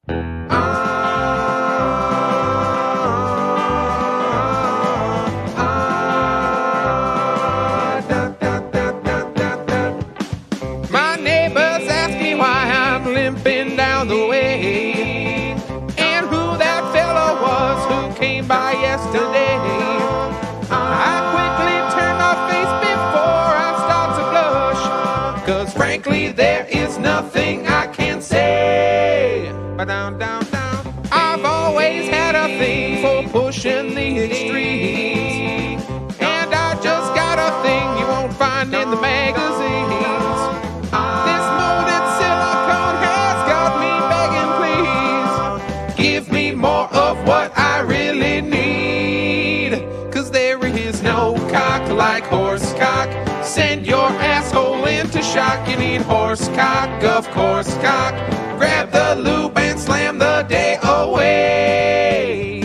My neighbors ask me why I'm limping down the way, and who that fella was who came by yesterday. I quickly turn my face before I start to blush, 'cause frankly there is nothing I can say. I've always had a thing for pushing the extremes, and I just got a thing you won't find in the magazines. This molded silicone has got me begging, please give me more of what I really need, 'cause there is no cock like horse cock. Send your asshole into shock. You need horse cock, of course cock. Grab the lube and slam the day away.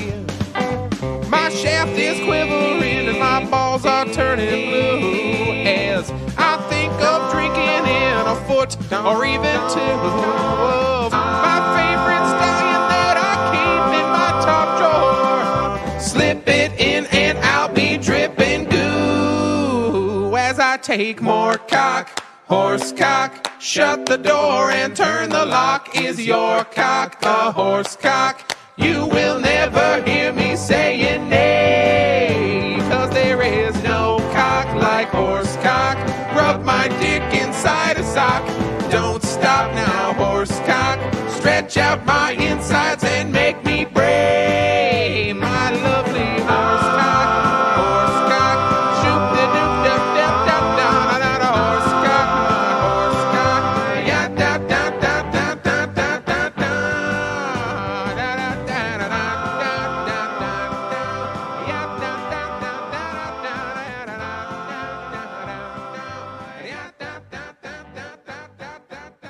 My shaft is quivering and my balls are turning blue as I think of drinking in a foot or even two of my favorite stallion that I keep in my top drawer. Slip it in and I'll be dripping goo as I take more cock, horse cock. Shut the door and turn the lock. Is your cock a horse cock? You will never hear me saying nay, 'cause there is no cock like horse cock. Rub my dick inside a sock. Don't stop now, horse cock. Stretch out my insides and make me bray. My lovely horse cock, horse cock. Shoop de doop dap dap dap down on a horse cock, my horse cock. Yeah, dap dap dap dap dap dap dap da da da da da da da da. Yeah, dap dap dap dap dap da da da da. Yeah, dap dap dap dap dap dap dap da.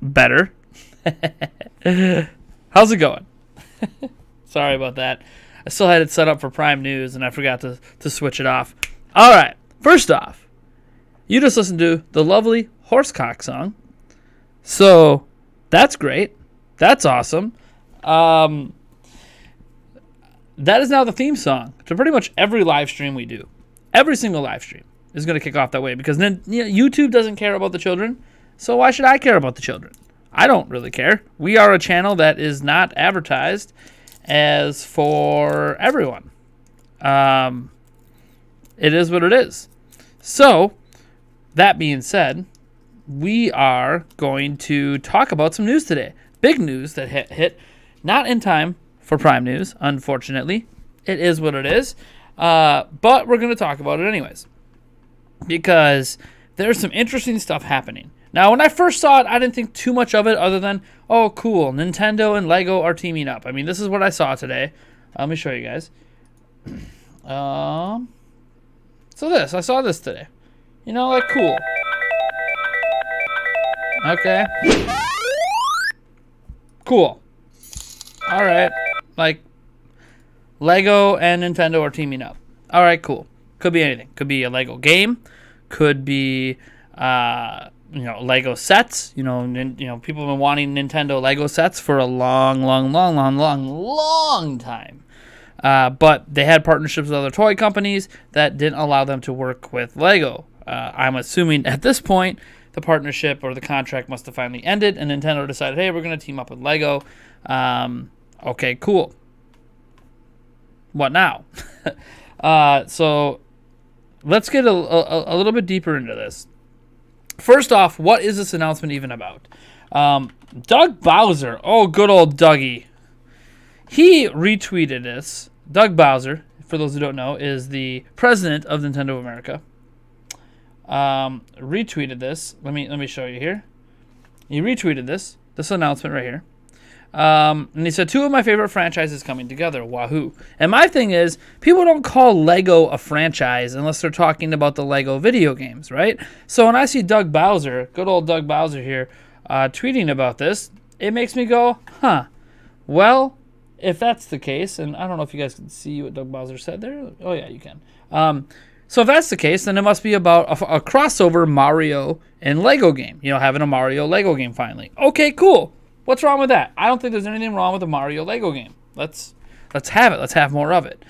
Better. How's it going? Sorry about that. I still had it set up for Prime News, and I forgot to switch it off. All right. First off, you just listened to the lovely Horsecock song. So that's great. That's awesome. That is now the theme song to pretty much every live stream we do. Every single live stream is going to kick off that way because then YouTube doesn't care about the children. So why should I care about the children? I don't really care. We are a channel that is not advertised as for everyone. It is what it is. So, that being said, we are going to talk about some news today. Big news that hit not in time for Prime News, unfortunately. It is what it is. But we're going to talk about it anyways. Because there's some interesting stuff happening. Now, when I first saw it, I didn't think too much of it other than, oh, cool, Nintendo and Lego are teaming up. I mean, this is what I saw today. Let me show you guys. I saw this today. You know, like, cool. Okay. Cool. All right. Like, Lego and Nintendo are teaming up. All right, cool. Could be anything. Could be a Lego game. Could be, Lego sets. People have been wanting Nintendo Lego sets for a long time. But they had partnerships with other toy companies that didn't allow them to work with Lego. I'm assuming at this point the partnership or the contract must have finally ended, and Nintendo decided, hey, we're going to team up with Lego. Okay, cool. What now? So let's get a little bit deeper into this. First off, what is this announcement even about? Doug Bowser, good old Dougie, he retweeted this. Doug Bowser, for those who don't know, is the president of Nintendo of America. Retweeted this. Let me show you here. He retweeted this announcement right here. And he said, 2 of my favorite franchises coming together. Wahoo. And my thing is, people don't call Lego a franchise unless they're talking about the Lego video games, right? So when I see Doug Bowser, good old Doug Bowser here, tweeting about this, it makes me go, well, if that's the case, and I don't know if you guys can see what Doug Bowser said there. Oh, yeah, you can. So if that's the case, then it must be about a crossover Mario and Lego game. Having a Mario Lego game finally. Okay, cool. What's wrong with that? I don't think there's anything wrong with a Mario Lego game. Let's have it. Let's have more of it.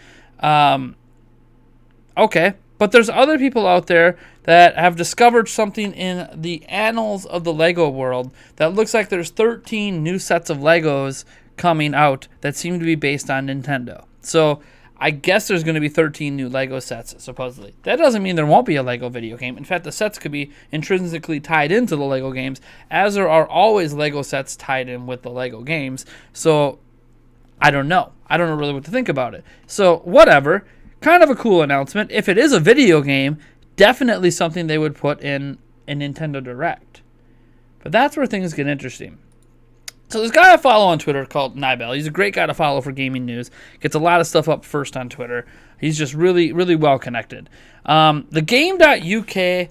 Okay, but there's other people out there that have discovered something in the annals of the Lego world that looks like there's 13 new sets of Legos coming out that seem to be based on Nintendo. So I guess there's going to be 13 new Lego sets, supposedly. That doesn't mean there won't be a Lego video game. In fact, the sets could be intrinsically tied into the Lego games, as there are always Lego sets tied in with the Lego games. So I don't know. I don't know really what to think about it. So whatever. Kind of a cool announcement. If it is a video game, definitely something they would put in a Nintendo Direct. But that's where things get interesting. So this guy I follow on Twitter called Nibel. He's a great guy to follow for gaming news. Gets a lot of stuff up first on Twitter. He's just really, really well connected. The Game.uk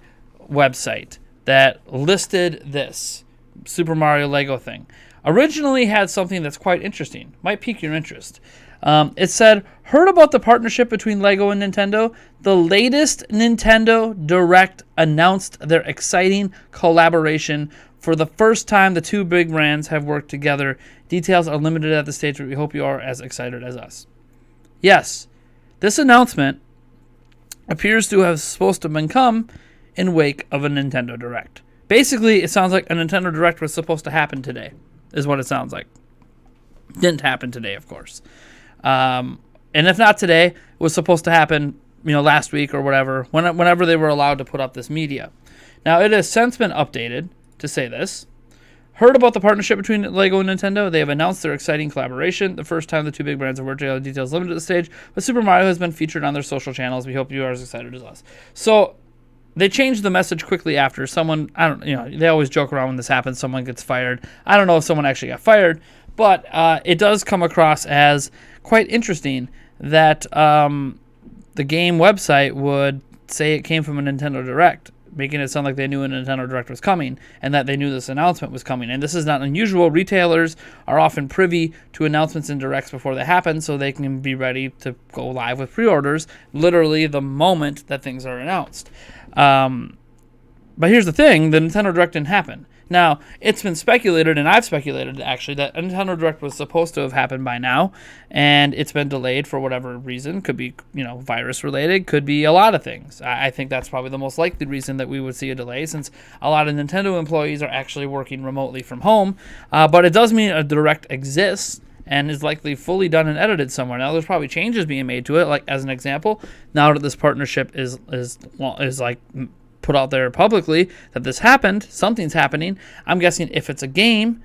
website that listed this Super Mario Lego thing originally had something that's quite interesting. Might pique your interest. It said, heard about the partnership between Lego and Nintendo? The latest Nintendo Direct announced their exciting collaboration. For the first time, the 2 big brands have worked together. Details are limited at this stage, but we hope you are as excited as us. Yes, this announcement appears to have supposed to have come in wake of a Nintendo Direct. Basically, it sounds like a Nintendo Direct was supposed to happen today, is what it sounds like. Didn't happen today, of course. And if not today, it was supposed to happen, last week or whatever, whenever they were allowed to put up this media. Now, it has since been updated to say this. Heard about the partnership between Lego and Nintendo? They have announced their exciting collaboration. The first time the 2 big brands have worked together. Details limited at the stage, but Super Mario has been featured on their social channels. We hope you are as excited as us. So they changed the message quickly after someone. They always joke around when this happens. Someone gets fired. I don't know if someone actually got fired, but it does come across as quite interesting that the game website would say it came from a Nintendo Direct, making it sound like they knew a Nintendo Direct was coming and that they knew this announcement was coming. And this is not unusual. Retailers are often privy to announcements and Directs before they happen so they can be ready to go live with pre-orders literally the moment that things are announced. But here's the thing. The Nintendo Direct didn't happen. Now, it's been speculated, and I've speculated, actually, that a Nintendo Direct was supposed to have happened by now, and it's been delayed for whatever reason. Could be, virus-related. Could be a lot of things. I think that's probably the most likely reason that we would see a delay, since a lot of Nintendo employees are actually working remotely from home. But it does mean a Direct exists and is likely fully done and edited somewhere. Now, there's probably changes being made to it, like, as an example, now that this partnership is like put out there publicly that this happened, something's happening. I'm guessing if it's a game,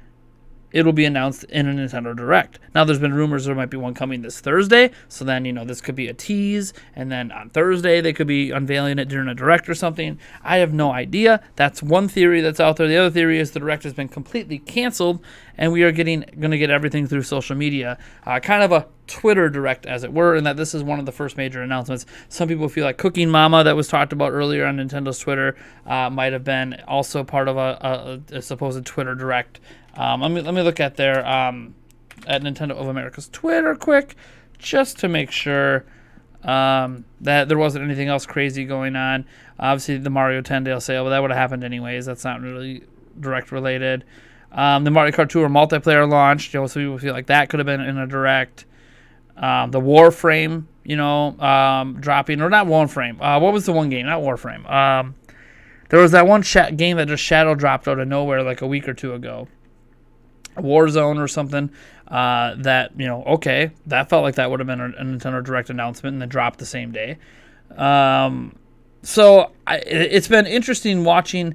it'll be announced in a Nintendo Direct. Now, there's been rumors there might be one coming this Thursday, so then, this could be a tease, and then on Thursday they could be unveiling it during a Direct or something. I have no idea. That's one theory that's out there. The other theory is the Direct has been completely canceled, and we are going to get everything through social media, kind of a Twitter Direct, as it were, and that this is one of the first major announcements. Some people feel like Cooking Mama, that was talked about earlier on Nintendo's Twitter, might have been also part of a supposed Twitter Direct. Let me look at their at Nintendo of America's Twitter quick, just to make sure that there wasn't anything else crazy going on. Obviously, the Mario 10-day sale, but that would have happened anyways. That's not really Direct related. The Mario Kart Tour multiplayer launched, so people feel like that could have been in a Direct. The Warframe, dropping, or not Warframe. What was the one game? Not Warframe. There was that one game that just shadow dropped out of nowhere like a week or two ago. Warzone or something. That, okay, that felt like that would have been a Nintendo Direct announcement and then dropped the same day. So it's been interesting watching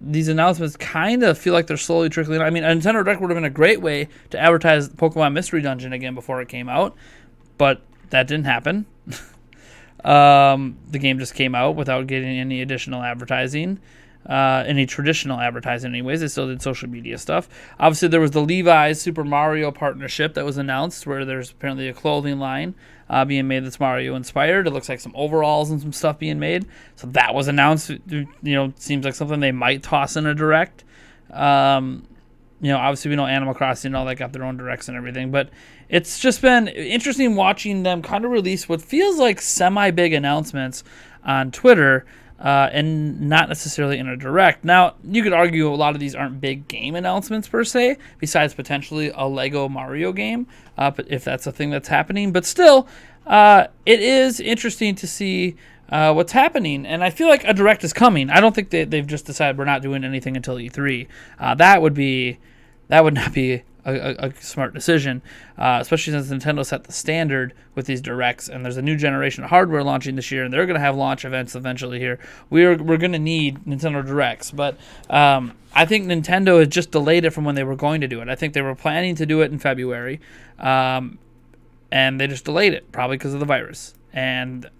these announcements kind of feel like they're slowly trickling out. I mean, a Nintendo Direct would have been a great way to advertise Pokemon Mystery Dungeon again before it came out, but that didn't happen. The game just came out without getting any additional advertising. Any traditional advertising anyways. They still did social media stuff. Obviously, there was the Levi's Super Mario partnership that was announced, where there's apparently a clothing line being made that's Mario inspired. It looks like some overalls and some stuff being made. So that was announced. Seems like something they might toss in a direct. Obviously we know Animal Crossing and all that got their own directs and everything, but it's just been interesting watching them kind of release what feels like semi-big announcements on Twitter, and not necessarily in a direct. Now, you could argue a lot of these aren't big game announcements per se, besides potentially a Lego Mario game, but if that's a thing that's happening. But still, it is interesting to see what's happening, and I feel like a direct is coming. I don't think they've just decided we're not doing anything until E3. That would not be a smart decision, especially since Nintendo set the standard with these directs, and there's a new generation of hardware launching this year, and they're going to have launch events eventually here. We're going to need Nintendo Directs, but I think Nintendo has just delayed it from when they were going to do it. I think they were planning to do it in February, and they just delayed it, probably because of the virus. And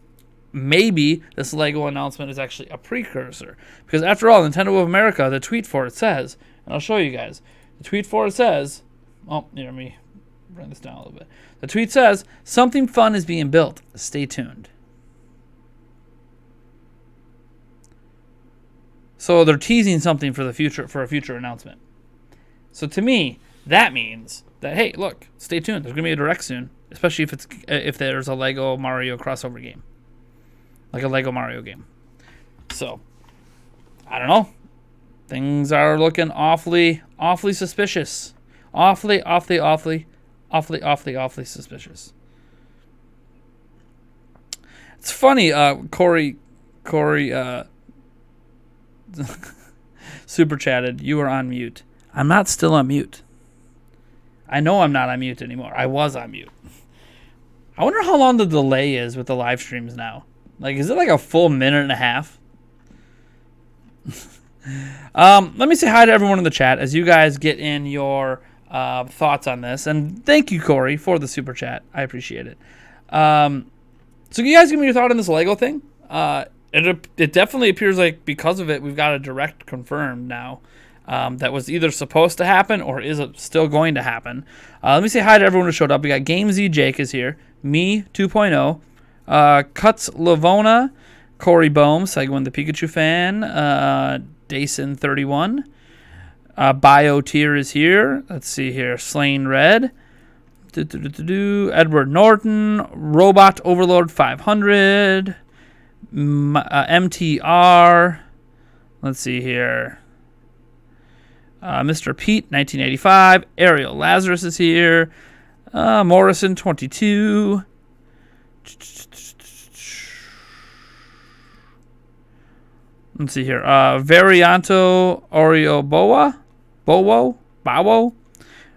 maybe this Lego announcement is actually a precursor, because after all, Nintendo of America, the tweet for it says, and I'll show you guys, the tweet for it says, let me bring this down a little bit. The tweet says, something fun is being built. Stay tuned. So they're teasing something for the future, for a future announcement. So to me, that means that, hey, look, stay tuned. There's going to be a direct soon, especially if there's a Lego Mario crossover game, like a Lego Mario game. So, I don't know. Things are looking awfully suspicious. Awfully suspicious. It's funny, Corey super chatted, you are on mute. I'm not still on mute. I know I'm not on mute anymore. I was on mute. I wonder how long the delay is with the live streams now. Like, is it like a full minute and a half? Let me say hi to everyone in the chat as you guys get in your thoughts on this. And thank you, Corey, for the super chat. I appreciate it. So you guys give me your thought on this Lego thing. It definitely appears like because of it, we've got a direct confirmed now. That was either supposed to happen or is still going to happen. Let me say hi to everyone who showed up. We got GameZ Jake is here. Me 2.0. Cuts Lavona. Corey Bohm, Segwin the Pikachu fan. Dason 31. Biotier is here. Let's see here. Slain Red. Edward Norton. Robot Overlord 500. MTR. Let's see here. Mr. Pete 1985. Ariel Lazarus is here. Morrison 22. Let's see here. Varianto Oreo Bowo.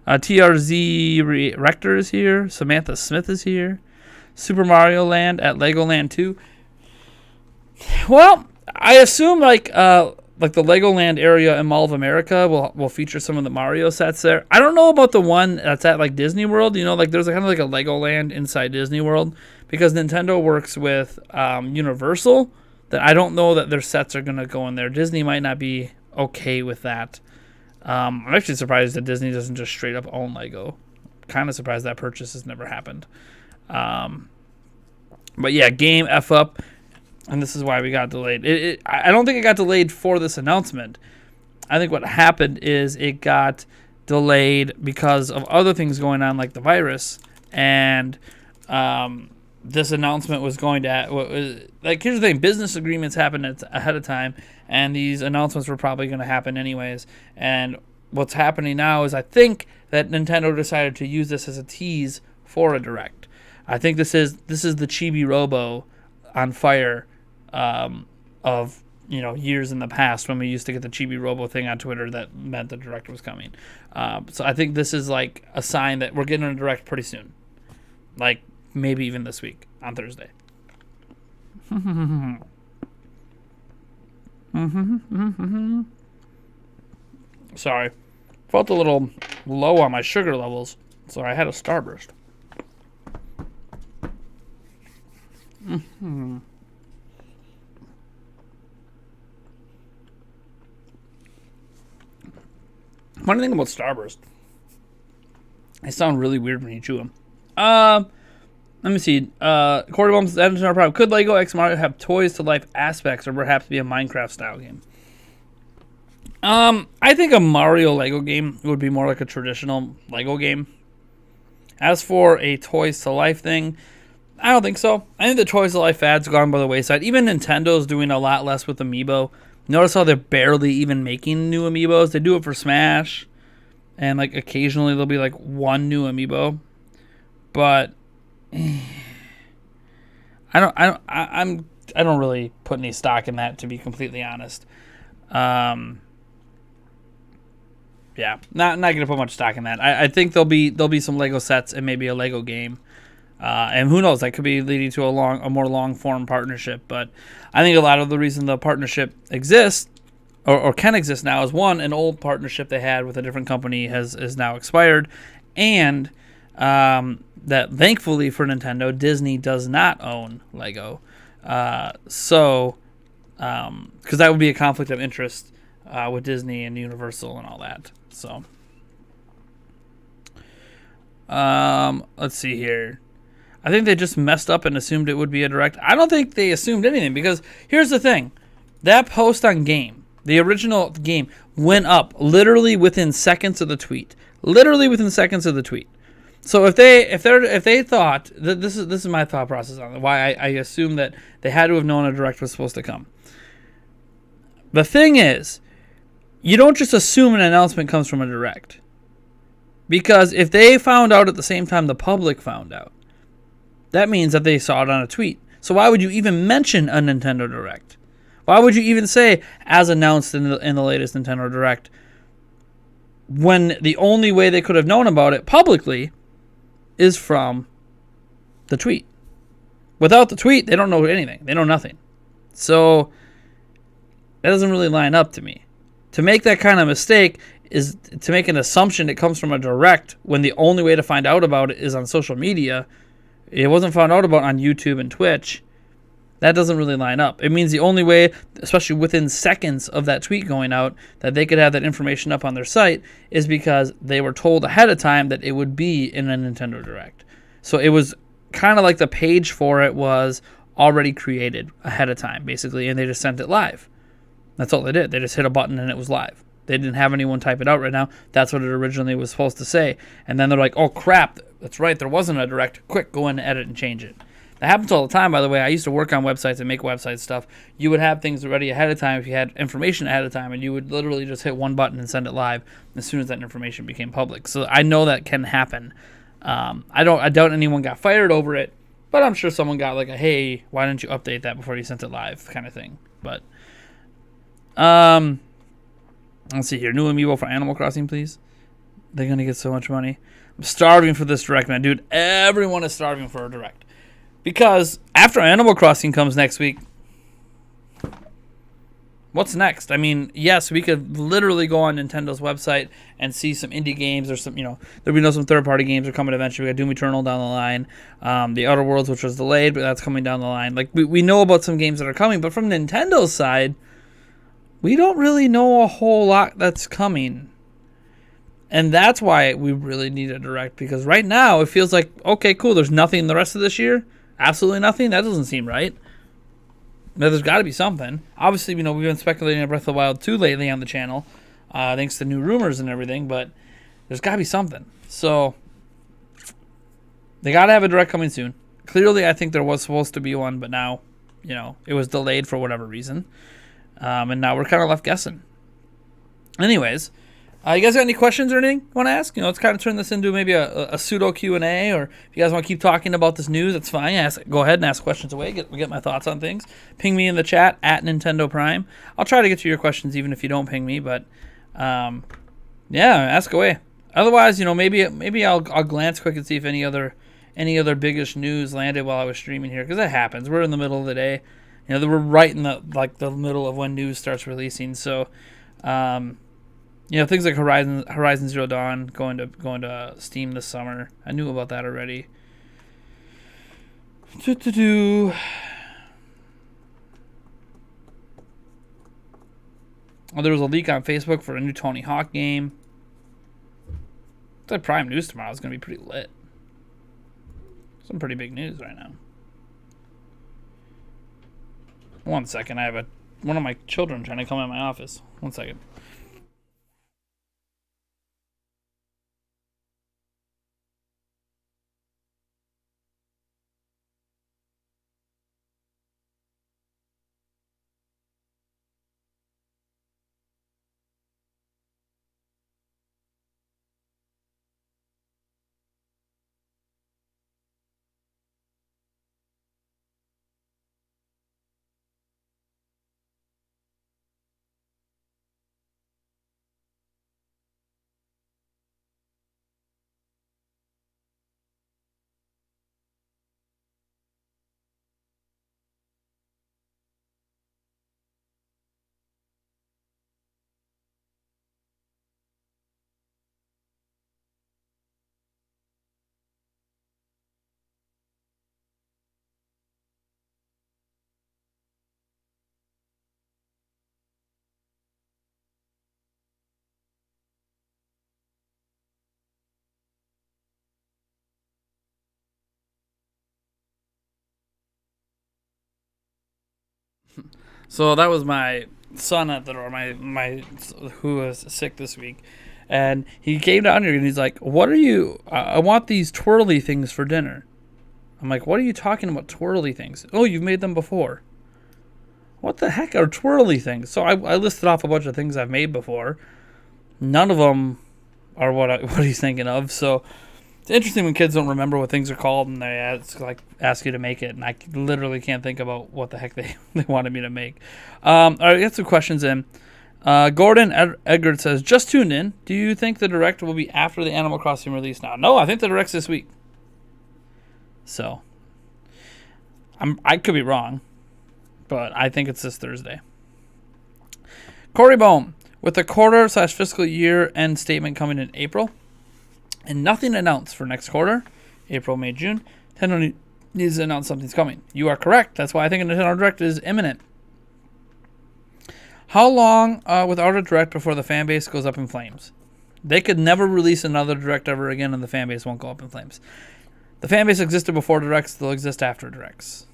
TRZ Rector is here. Samantha Smith is here. Super Mario Land at Legoland 2. Well, I assume like the Legoland area in Mall of America will feature some of the Mario sets there. I don't know about the one that's at like Disney World. There's kind of like a Legoland inside Disney World, because Nintendo works with Universal. That I don't know that their sets are going to go in there. Disney might not be okay with that. I'm actually surprised that Disney doesn't just straight up own Lego. Kind of surprised that purchase has never happened. But yeah, game F up. And this is why we got delayed. I don't think it got delayed for this announcement. I think what happened is it got delayed because of other things going on, like the virus. And this announcement was going to... here's the thing. Business agreements happen ahead of time. And these announcements were probably going to happen anyways. And what's happening now is I think that Nintendo decided to use this as a tease for a direct. I think this is the Chibi Robo on fire of years in the past when we used to get the Chibi Robo thing on Twitter that meant the Direct was coming. So I think this is like a sign that we're getting a Direct pretty soon. Like maybe even this week on Thursday. Sorry. Felt a little low on my sugar levels, so I had a Starburst. One thing about Starburst, they sound really weird when you chew them. Let me see. Corey Bums, Prime. Could Lego X Mario have toys to life aspects, or perhaps be a Minecraft style game? I think a Mario Lego game would be more like a traditional Lego game. As for a toys to life thing, I don't think so. I think the toys to life fad's gone by the wayside. Even Nintendo's doing a lot less with Amiibo. Notice how they're barely even making new Amiibos. They do it for Smash, and like occasionally there'll be like one new Amiibo, but I don't really put any stock in that, to be completely honest. Yeah, not gonna put much stock in that. I think there'll be some Lego sets and maybe a Lego game, and who knows, that could be leading to a more long form partnership. But I think a lot of the reason the partnership exists or can exist now is, one, an old partnership they had with a different company is now expired, and that thankfully for Nintendo, Disney does not own Lego, so because that would be a conflict of interest with Disney and Universal and all that. So, let's see here. I think they just messed up and assumed it would be a Direct. I don't think they assumed anything, because here's the thing. That post on Game, the original game, went up literally within seconds of the tweet. Literally within seconds of the tweet. So if they thought that this is my thought process on it, why I assume that they had to have known a Direct was supposed to come. The thing is, you don't just assume an announcement comes from a Direct. Because if they found out at the same time the public found out, that means that they saw it on a tweet. So why would you even mention a Nintendo Direct? Why would you even say, as announced in the latest Nintendo Direct, when the only way they could have known about it publicly is from the tweet? Without the tweet, they don't know anything. They know nothing. So that doesn't really line up to me. To make that kind of mistake is to make an assumption it comes from a Direct when the only way to find out about it is on social media. It wasn't found out about on YouTube and Twitch. That doesn't really line up. It means the only way, especially within seconds of that tweet going out, that they could have that information up on their site is because they were told ahead of time that it would be in a Nintendo Direct. So it was kind of like the page for it was already created ahead of time, basically, and they just sent it live. That's all they did. They just hit a button and it was live. They didn't have anyone type it out right now. That's what it originally was supposed to say. And then they're like, oh, crap, that's right, there wasn't a Direct. Quick, go in and edit and change it. That happens all the time, by the way. I used to work on websites and make website stuff. You would have things ready ahead of time if you had information ahead of time, and you would literally just hit one button and send it live as soon as that information became public. So I know that can happen. I doubt anyone got fired over it, but I'm sure someone got like a, hey, why didn't you update that before you sent it live kind of thing. But let's see here. New Amiibo for Animal Crossing, please. They're going to get so much money. I'm starving for this Direct, man. Dude, everyone is starving for a Direct. Because after Animal Crossing comes next week, what's next? I mean, yes, we could literally go on Nintendo's website and see some indie games or some, there'll be some third-party games are coming eventually. We got Doom Eternal down the line. The Outer Worlds, which was delayed, but that's coming down the line. Like, we know about some games that are coming, but from Nintendo's side, we don't really know a whole lot that's coming. And that's why we really need a Direct, because right now it feels like, okay, cool, there's nothing the rest of this year. Absolutely nothing? That doesn't seem right. Now, there's got to be something. Obviously, we've been speculating on Breath of the Wild 2 lately on the channel, thanks to new rumors and everything, but there's got to be something. So, they got to have a Direct coming soon. Clearly, I think there was supposed to be one, but now, it was delayed for whatever reason. And now we're kind of left guessing. Anyways, You guys got any questions or anything you want to ask? Let's kind of turn this into maybe a pseudo Q&A, or if you guys want to keep talking about this news, that's fine. Go ahead and ask questions away. Get my thoughts on things. Ping me in the chat at Nintendo Prime. I'll try to get to your questions even if you don't ping me, but yeah, ask away. Otherwise, maybe I'll glance quick and see if any other biggish news landed while I was streaming here, because that happens. We're in the middle of the day. We're right in the middle of when news starts releasing. So, things like Horizon Zero Dawn going to Steam this summer. I knew about that already. Oh, there was a leak on Facebook for a new Tony Hawk game. That Prime News tomorrow is going to be pretty lit. Some pretty big news right now. 1 second, I have one of my children trying to come in my office. 1 second. So that was my son at the door, my who was sick this week, and he came down here and he's like, "What are you? I want these twirly things for dinner." I'm like, "What are you talking about, twirly things?" "Oh, you've made them before." What the heck are twirly things? So I listed off a bunch of things I've made before. None of them are what he's thinking of. So it's interesting when kids don't remember what things are called and they ask you to make it, and I literally can't think about what the heck they wanted me to make. All right, get some questions in. Gordon Edgar says, "Just tuned in. Do you think the Direct will be after the Animal Crossing release now?" No, I think the Direct's this week. So I could be wrong, but I think it's this Thursday. Corey Bohm, with the quarter/fiscal year end statement coming in April, and nothing announced for next quarter, April, May, June, Nintendo needs to announce something's coming. You are correct. That's why I think a Nintendo Direct is imminent. How long without a Direct before the fan base goes up in flames? They could never release another Direct ever again, and the fan base won't go up in flames. The fan base existed before Directs. They'll exist after Directs.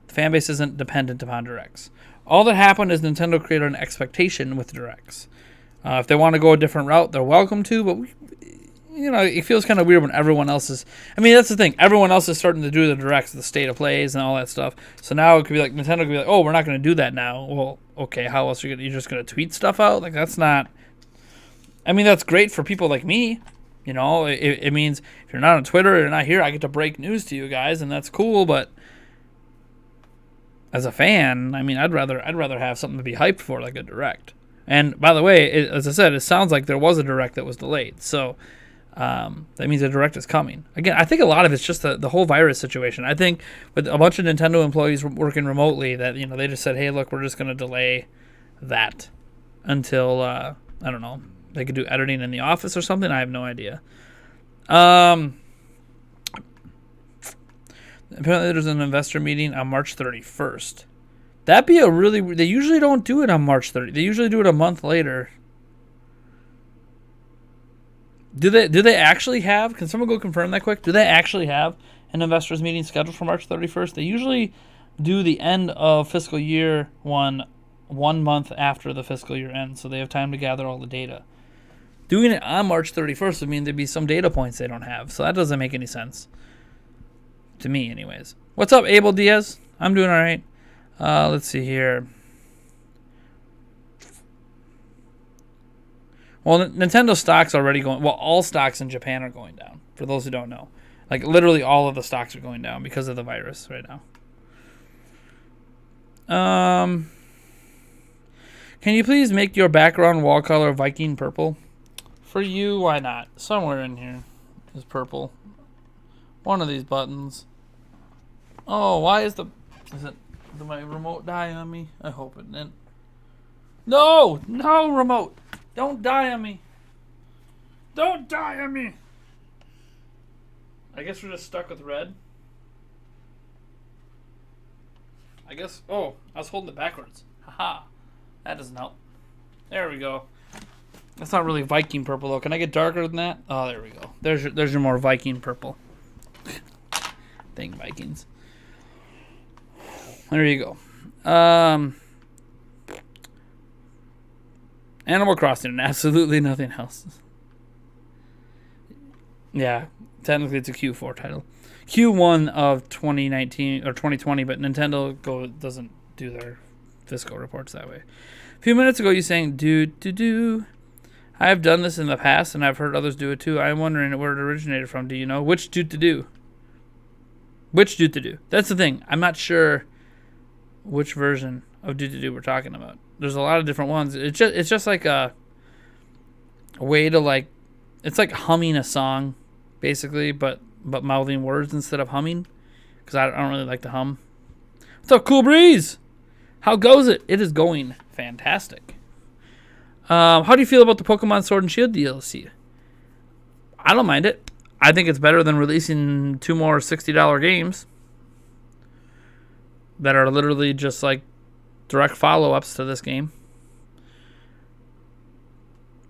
The fan base isn't dependent upon Directs. All that happened is Nintendo created an expectation with Directs. If they want to go a different route, they're welcome to, but it feels kind of weird when everyone else is... I mean, that's the thing. Everyone else is starting to do the Directs, the state of plays, and all that stuff. So now it could be like, Nintendo could be like, "Oh, we're not going to do that now." Well, okay, how else are you just going to tweet stuff out? Like, that's not... I mean, that's great for people like me. It means if you're not on Twitter, you're not here, I get to break news to you guys, and that's cool, but as a fan, I mean, I'd rather have something to be hyped for, like a Direct. And by the way, as I said, it sounds like there was a Direct that was delayed. So that means a Direct is coming. Again, I think a lot of it's just the whole virus situation. I think with a bunch of Nintendo employees working remotely that, they just said, "Hey, look, we're just going to delay that until, I don't know, they could do editing in the office or something." I have no idea. Apparently there's an investor meeting on March 31st. That'd be they usually don't do it on March 30th. They usually do it a month later. Do they actually have, can someone go confirm that quick? Do they actually have an investors meeting scheduled for March 31st? They usually do the end of fiscal year one month after the fiscal year ends, so they have time to gather all the data. Doing it on March 31st would mean there'd be some data points they don't have, so that doesn't make any sense. To me, anyways. What's up, Abel Diaz? I'm doing all right. Let's see here. Well, Nintendo stock's already going. Well, all stocks in Japan are going down. For those who don't know, like literally all of the stocks are going down because of the virus right now. Can you please make your background wall color Viking purple? For you, why not? Somewhere in here is purple. One of these buttons. Oh, why is did my remote die on me? I hope it didn't. No, remote. Don't die on me. Don't die on me. I guess we're just stuck with red. I guess. Oh, I was holding it backwards. Haha. That doesn't help. There we go. That's not really Viking purple though. Can I get darker than that? Oh, there we go. There's your more Viking purple. Dang Vikings. There you go. Animal Crossing and absolutely nothing else. Yeah, technically it's a Q4 title. Q1 of 2019 or 2020, but Nintendo doesn't do their fiscal reports that way. A few minutes ago, you saying do. I have done this in the past, and I've heard others do it too. I'm wondering where it originated from. Do you know which do? Which do? That's the thing. I'm not sure which version of do we're talking about. There's a lot of different ones. It's just like a way to like, it's like humming a song, basically, but mouthing words instead of humming. Because I don't really like to hum. What's up, Cool Breeze? How goes it? It is going fantastic. How do you feel about the Pokemon Sword and Shield DLC? I don't mind it. I think it's better than releasing 2 more $60 games that are literally just like direct follow-ups to this game.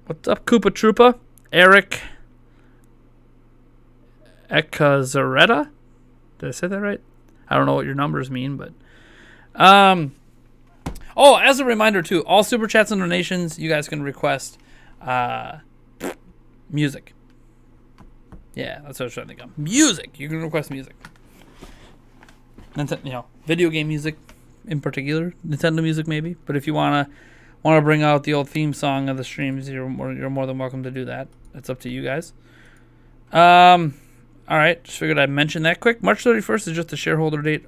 What's up, Koopa Troopa? Eric Ekazaretta? Did I say that right? I don't know what your numbers mean, but oh, as a reminder too, all super chats and donations, you guys can request music. Yeah, that's what I was trying to think of. Music. You can request music. Video game music in particular, Nintendo music maybe. But if you wanna bring out the old theme song of the streams, you're more than welcome to do that. That's up to you guys. All right, just figured I'd mention that quick. March 31st is just the shareholder date.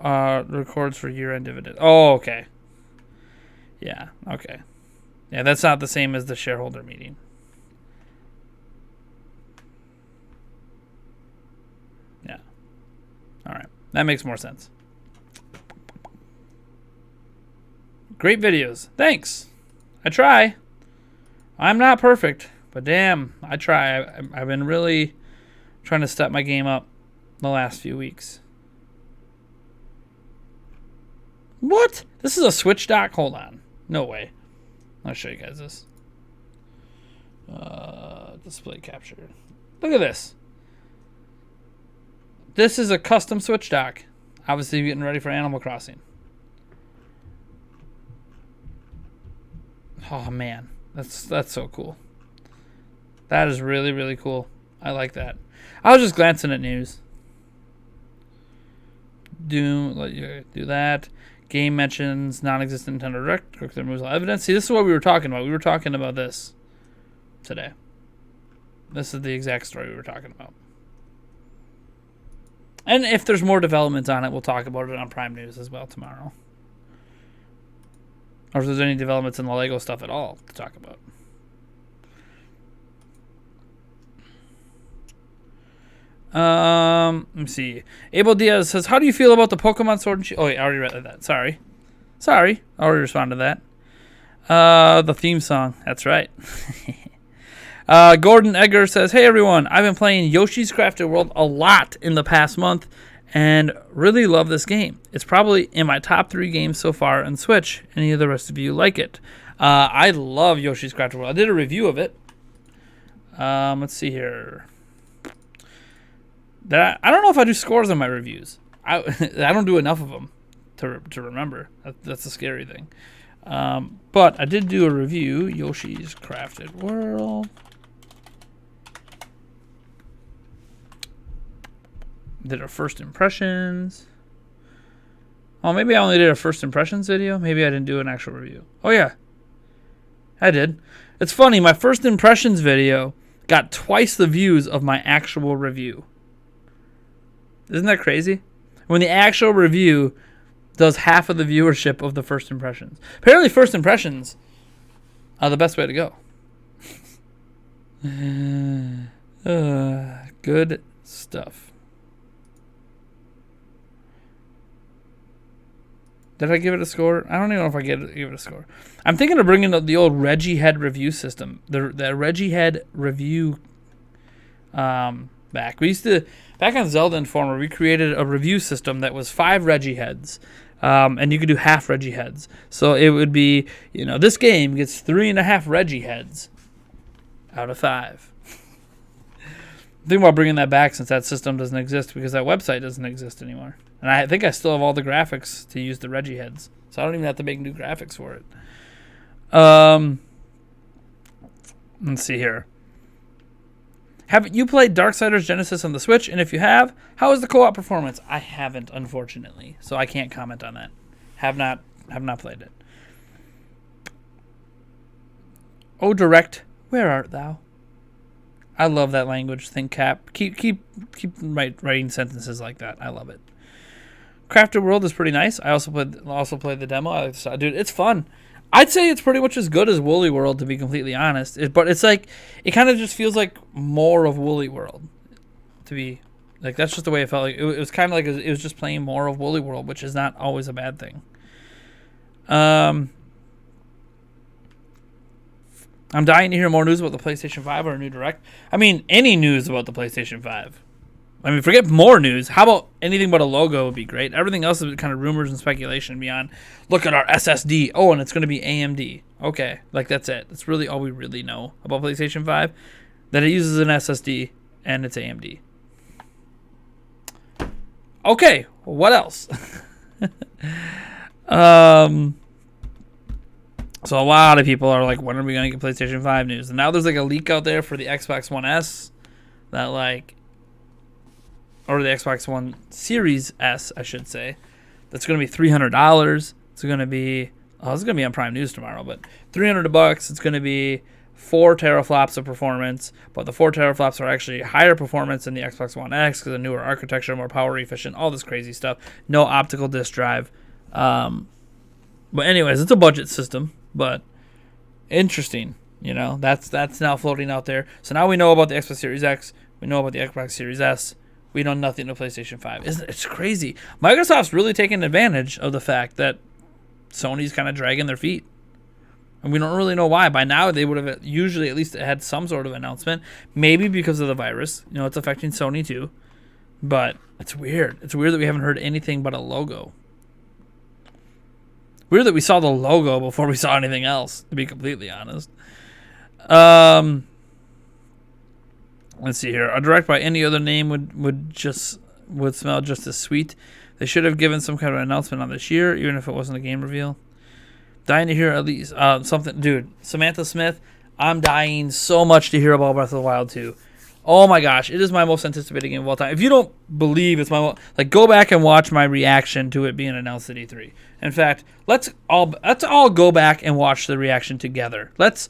Records for year-end dividend. Oh, okay. Yeah, okay. Yeah, that's not the same as the shareholder meeting. Yeah. All right. That makes more sense. Great videos. Thanks. I try. I'm not perfect, but damn, I try. I've been really trying to step my game up the last few weeks. What? This is a Switch dock? Hold on. No way. I'll show you guys this. Display capture. Look at this. This is a custom Switch dock. Obviously getting ready for Animal Crossing. Oh man. That's so cool. That is really, really cool. I like that. I was just glancing at news. Do that. Game mentions non-existent Nintendo Direct. Quick removes all evidence. See, this is what we were talking about. We were talking about this today. This is the exact story we were talking about. And if there's more developments on it, we'll talk about it on Prime News as well tomorrow. Or if there's any developments in the Lego stuff at all to talk about. Let me see. Abel Diaz says, how do you feel about the Pokemon Sword and Shield? Oh, wait, I already read that. Sorry. I already responded to that. The theme song. That's right. Gordon Egger says, hey, everyone. I've been playing Yoshi's Crafted World a lot in the past month and really love this game. It's probably in my top 3 games so far on Switch. Any of the rest of you like it? I love Yoshi's Crafted World. I did a review of it. Let's see here. I don't know if I do scores on my reviews. I don't do enough of them to remember. That's a scary thing. But I did do a review. Yoshi's Crafted World. Did our first impressions. Oh, maybe I only did a first impressions video. Maybe I didn't do an actual review. Oh, yeah. I did. It's funny, my first impressions video got twice the views of my actual review. Isn't that crazy? When the actual review does half of the viewership of the first impressions. Apparently first impressions are the best way to go. Good stuff. Did I give it a score? I don't even know if I give it a score. I'm thinking of bringing up the old Reggie Head review system. The Reggie Head review back. We used to, back on Zelda Informer, we created a review system that was 5 Reggie Heads. And you could do half Reggie Heads. So it would be, this game gets 3.5 Reggie Heads out of 5. I'm thinking about bringing that back since that system doesn't exist because that website doesn't exist anymore. And I think I still have all the graphics to use the Reggie Heads. So I don't even have to make new graphics for it. Let's see here. Have you played Darksiders Genesis on the Switch? And if you have, how is the co-op performance? I haven't, unfortunately. So I can't comment on that. Have not played it. Oh, direct, where art thou? I love that language. Think cap. Keep writing sentences like that. I love it. Crafted World is pretty nice. I also played the demo. I like the, dude, it's fun. I'd say it's pretty much as good as Woolly World, to be completely honest. But it's like, it kind of just feels like more of Woolly World. To be, like, that's just the way it felt. Like it was kind of like it was just playing more of Woolly World, which is not always a bad thing. I'm dying to hear more news about the PlayStation 5 or a new Direct. I mean, any news about the PlayStation 5. I mean, forget more news. How about anything but a logo would be great. Everything else is kind of rumors and speculation beyond, look at our SSD. Oh, and it's going to be AMD. Okay, like that's it. That's really all we really know about PlayStation 5. That it uses an SSD and it's AMD. Okay, what else? So a lot of people are like, when are we going to get PlayStation 5 news? And now there's like a leak out there for the Xbox One S that like, or the Xbox One Series S, I should say. That's going to be $300. It's going to be, it's going to be on Prime News tomorrow, but $300. It's going to be 4 teraflops of performance, but the 4 teraflops are actually higher performance than the Xbox One X because of newer architecture, more power efficient, all this crazy stuff. No optical disk drive. But anyways, it's a budget system. But interesting, that's now floating out there. So now we know about the Xbox Series X. We know about the Xbox Series S. We know nothing of PlayStation 5. It's crazy. Microsoft's really taking advantage of the fact that Sony's kind of dragging their feet. And we don't really know why. By now, they would have usually at least had some sort of announcement. Maybe because of the virus. It's affecting Sony too. But it's weird. It's weird that we haven't heard anything but a logo. Weird that we saw the logo before we saw anything else, to be completely honest. Let's see here. A Direct by any other name would smell just as sweet. They should have given some kind of announcement on this year, even if it wasn't a game reveal. Dying to hear at least something. Dude, Samantha Smith, I'm dying so much to hear about Breath of the Wild 2. Oh my gosh, it is my most anticipated game of all time. If you don't believe it's go back and watch my reaction to it being announced at E3. In fact, let's all go back and watch the reaction together. Let's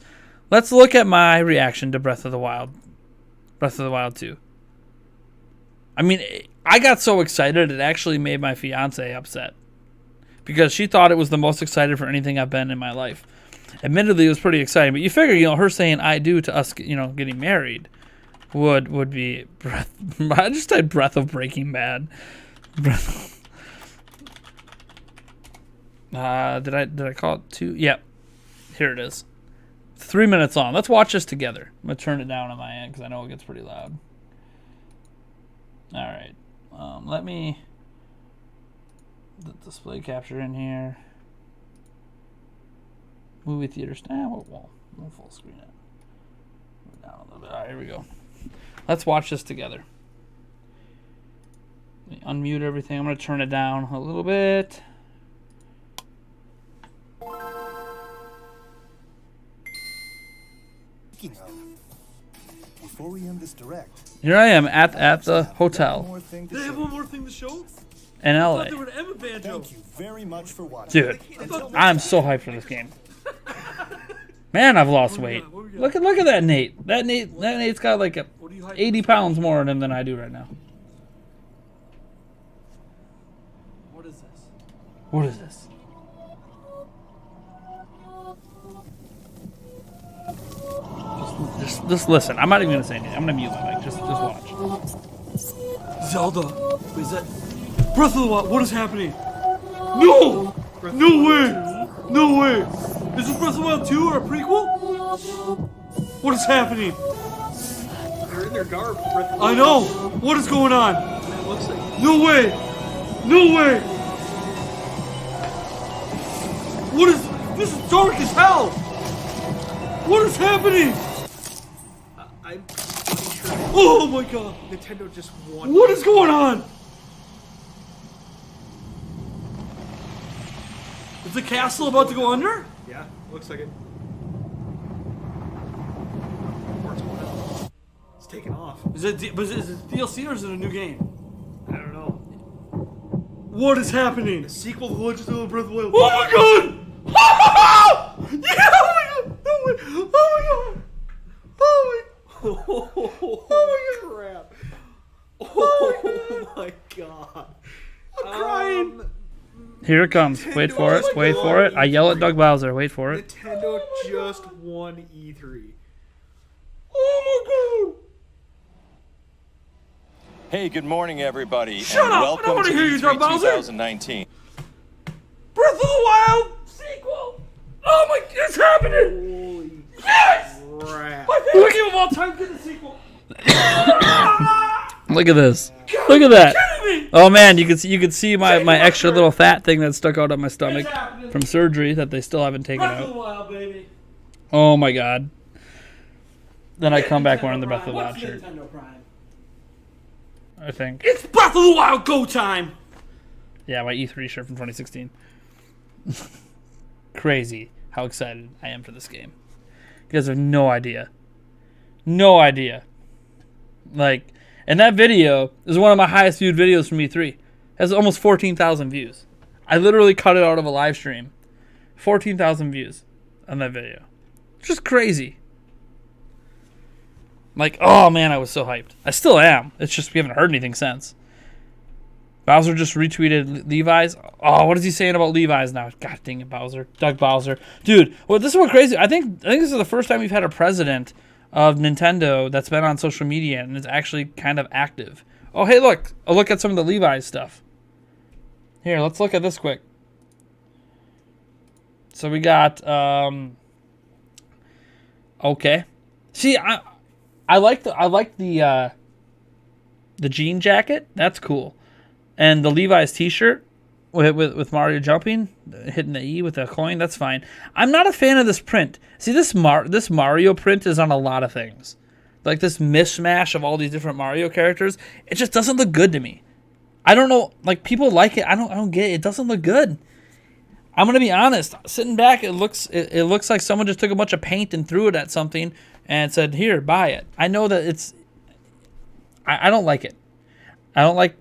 look at my reaction to Breath of the Wild 2. I mean, I got so excited it actually made my fiance upset because she thought it was the most excited for anything I've been in my life. Admittedly, it was pretty exciting, but you figure, her saying "I do" to us, getting married. Would be breath. I just typed breath of Breaking Bad. Breath. Did I call it 2? Yep. Here it is. 3 minutes long. Let's watch this together. I'm gonna turn it down on my end because I know it gets pretty loud. All right. Let me the display capture in here. Movie theater stand. We'll full screen it. Move down a little bit. All right, here we go. Let's watch this together. Let me unmute everything. I'm going to turn it down a little bit. Before we end this direct, here I am at the hotel. They have one more thing to show? In LA. Thank you very much for watching. Dude, I'm so hyped for this game. Man, I've lost What do we weight. got? What do we got? Look at that Nate. That Nate's got like What do you hide? 80 pounds more in him than I do right now. What is this? What is this? Just listen. I'm not even gonna say anything. I'm gonna mute my mic. Just watch. Zelda. Wait, is that Breath of the Wild? What is happening? No! No way! No way! Is this Breath of the Wild 2 or a prequel? What is happening? They're in their garb. I know! What is going on? It looks like No way! No way! What is... This is dark as hell! What is happening? I'm pretty sure Oh my god! Nintendo just won. What is going on? Is the castle about to go under? Yeah, looks like it. Or it's going out. It's taking off. Is it DLC or is it a new game? I don't know. What is happening? The sequel to The Legend of Zelda Breath of the Wild. Oh my god! Yeah, oh my god! Oh my god! Oh my crap. Oh my god. I'm crying! Here it comes. Wait for it. Wait for it. I yell at Doug Bowser. Wait for it. Nintendo just won E3. Oh my god! Hey, good morning, everybody, Shut and up! I don't welcome wanna to hear you, Doug E3 Bowser. 2019. Breath of the Wild sequel! Oh my, it's happening! Holy Yes! crap. My favorite game of all time get the sequel. Look at this. Look at that. Kidding me? Oh man, you could see my extra little fat thing that stuck out of my stomach from surgery that they still haven't taken Breath of the out. Wild, baby. Oh my god. Then I come back wearing the Breath of the Wild What's shirt. Nintendo Prime? I think. It's Breath of the Wild go time! Yeah, my E3 shirt from 2016. Crazy how excited I am for this game. You guys have no idea. No idea. Like, and that video is one of my highest viewed videos from E3. It has almost 14,000 views. I literally cut it out of a live stream. 14,000 views on that video. Just crazy. Like, oh man, I was so hyped. I still am. It's just we haven't heard anything since. Bowser just retweeted Levi's. Oh, what is he saying about Levi's now? God dang it, Bowser. Doug Bowser. Dude, well, this is what crazy. I think this is the first time we've had a president of Nintendo that's been on social media and is actually kind of active. Oh, hey, look. A look at some of the Levi's stuff. Here, let's look at this quick. So we got, okay. See, I like the jean jacket. That's cool. And the Levi's T-shirt with Mario jumping, hitting the E with a coin. That's fine. I'm not a fan of this print. See, this Mario print is on a lot of things, like this mishmash of all these different Mario characters. It just doesn't look good to me. I don't know. Like, people like it. I don't get it. It doesn't look good. I'm gonna be honest. Sitting back, it looks like someone just took a bunch of paint and threw it at something and said, "Here, buy it." I know that it's. I don't like it. I don't like.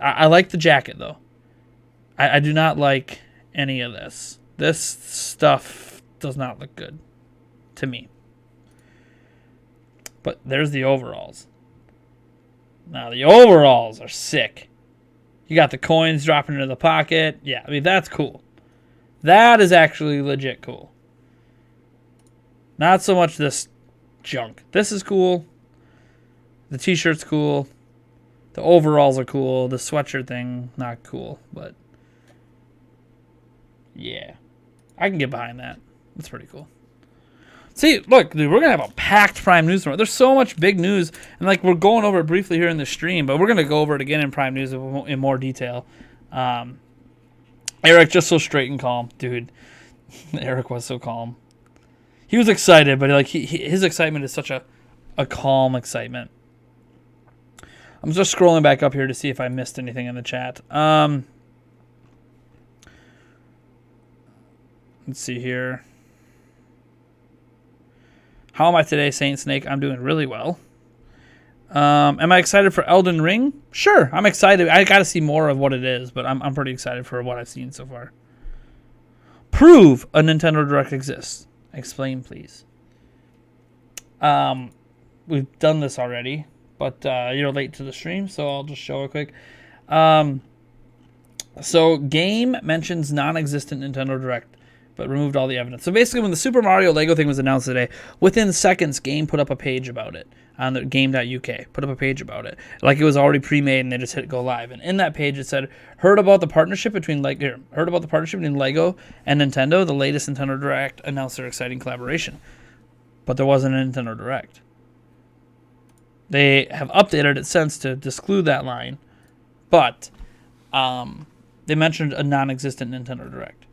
I like the jacket though. I do not like any of this. This stuff does not look good to me. But there's the overalls. Now the overalls are sick. You got the coins dropping into the pocket. Yeah, I mean that's cool. That is actually legit cool. Not so much this junk. This is cool. The t-shirt's cool. The overalls are cool. The sweatshirt thing, not cool. But, yeah. I can get behind that. That's pretty cool. See, look, dude, we're going to have a packed Prime News tomorrow. There's so much big news. And, like, we're going over it briefly here in the stream. But we're going to go over it again in Prime News in more detail. Eric, just so straight and calm. Dude, Eric was so calm. He was excited, but, like, his excitement is such a calm excitement. I'm just scrolling back up here to see if I missed anything in the chat. Let's see here. How am I today, Saint Snake? I'm doing really well. Am I excited for Elden Ring? Sure, I'm excited. I got to see more of what it is, but I'm pretty excited for what I've seen so far. Prove a Nintendo Direct exists. Explain, please. We've done this already, but you're late to the stream, so I'll just show it quick. So Game mentions non-existent Nintendo Direct, but removed all the evidence. So basically, when the Super Mario Lego thing was announced today, within seconds, Game put up a page about it on the game.uk. Put up a page about it. Like it was already pre-made, and they just hit go live. And in that page, it said, heard about the partnership between Lego and Nintendo. The latest Nintendo Direct announced their exciting collaboration. But there wasn't a Nintendo Direct. They have updated it since to disclude that line. But they mentioned a non-existent Nintendo Direct.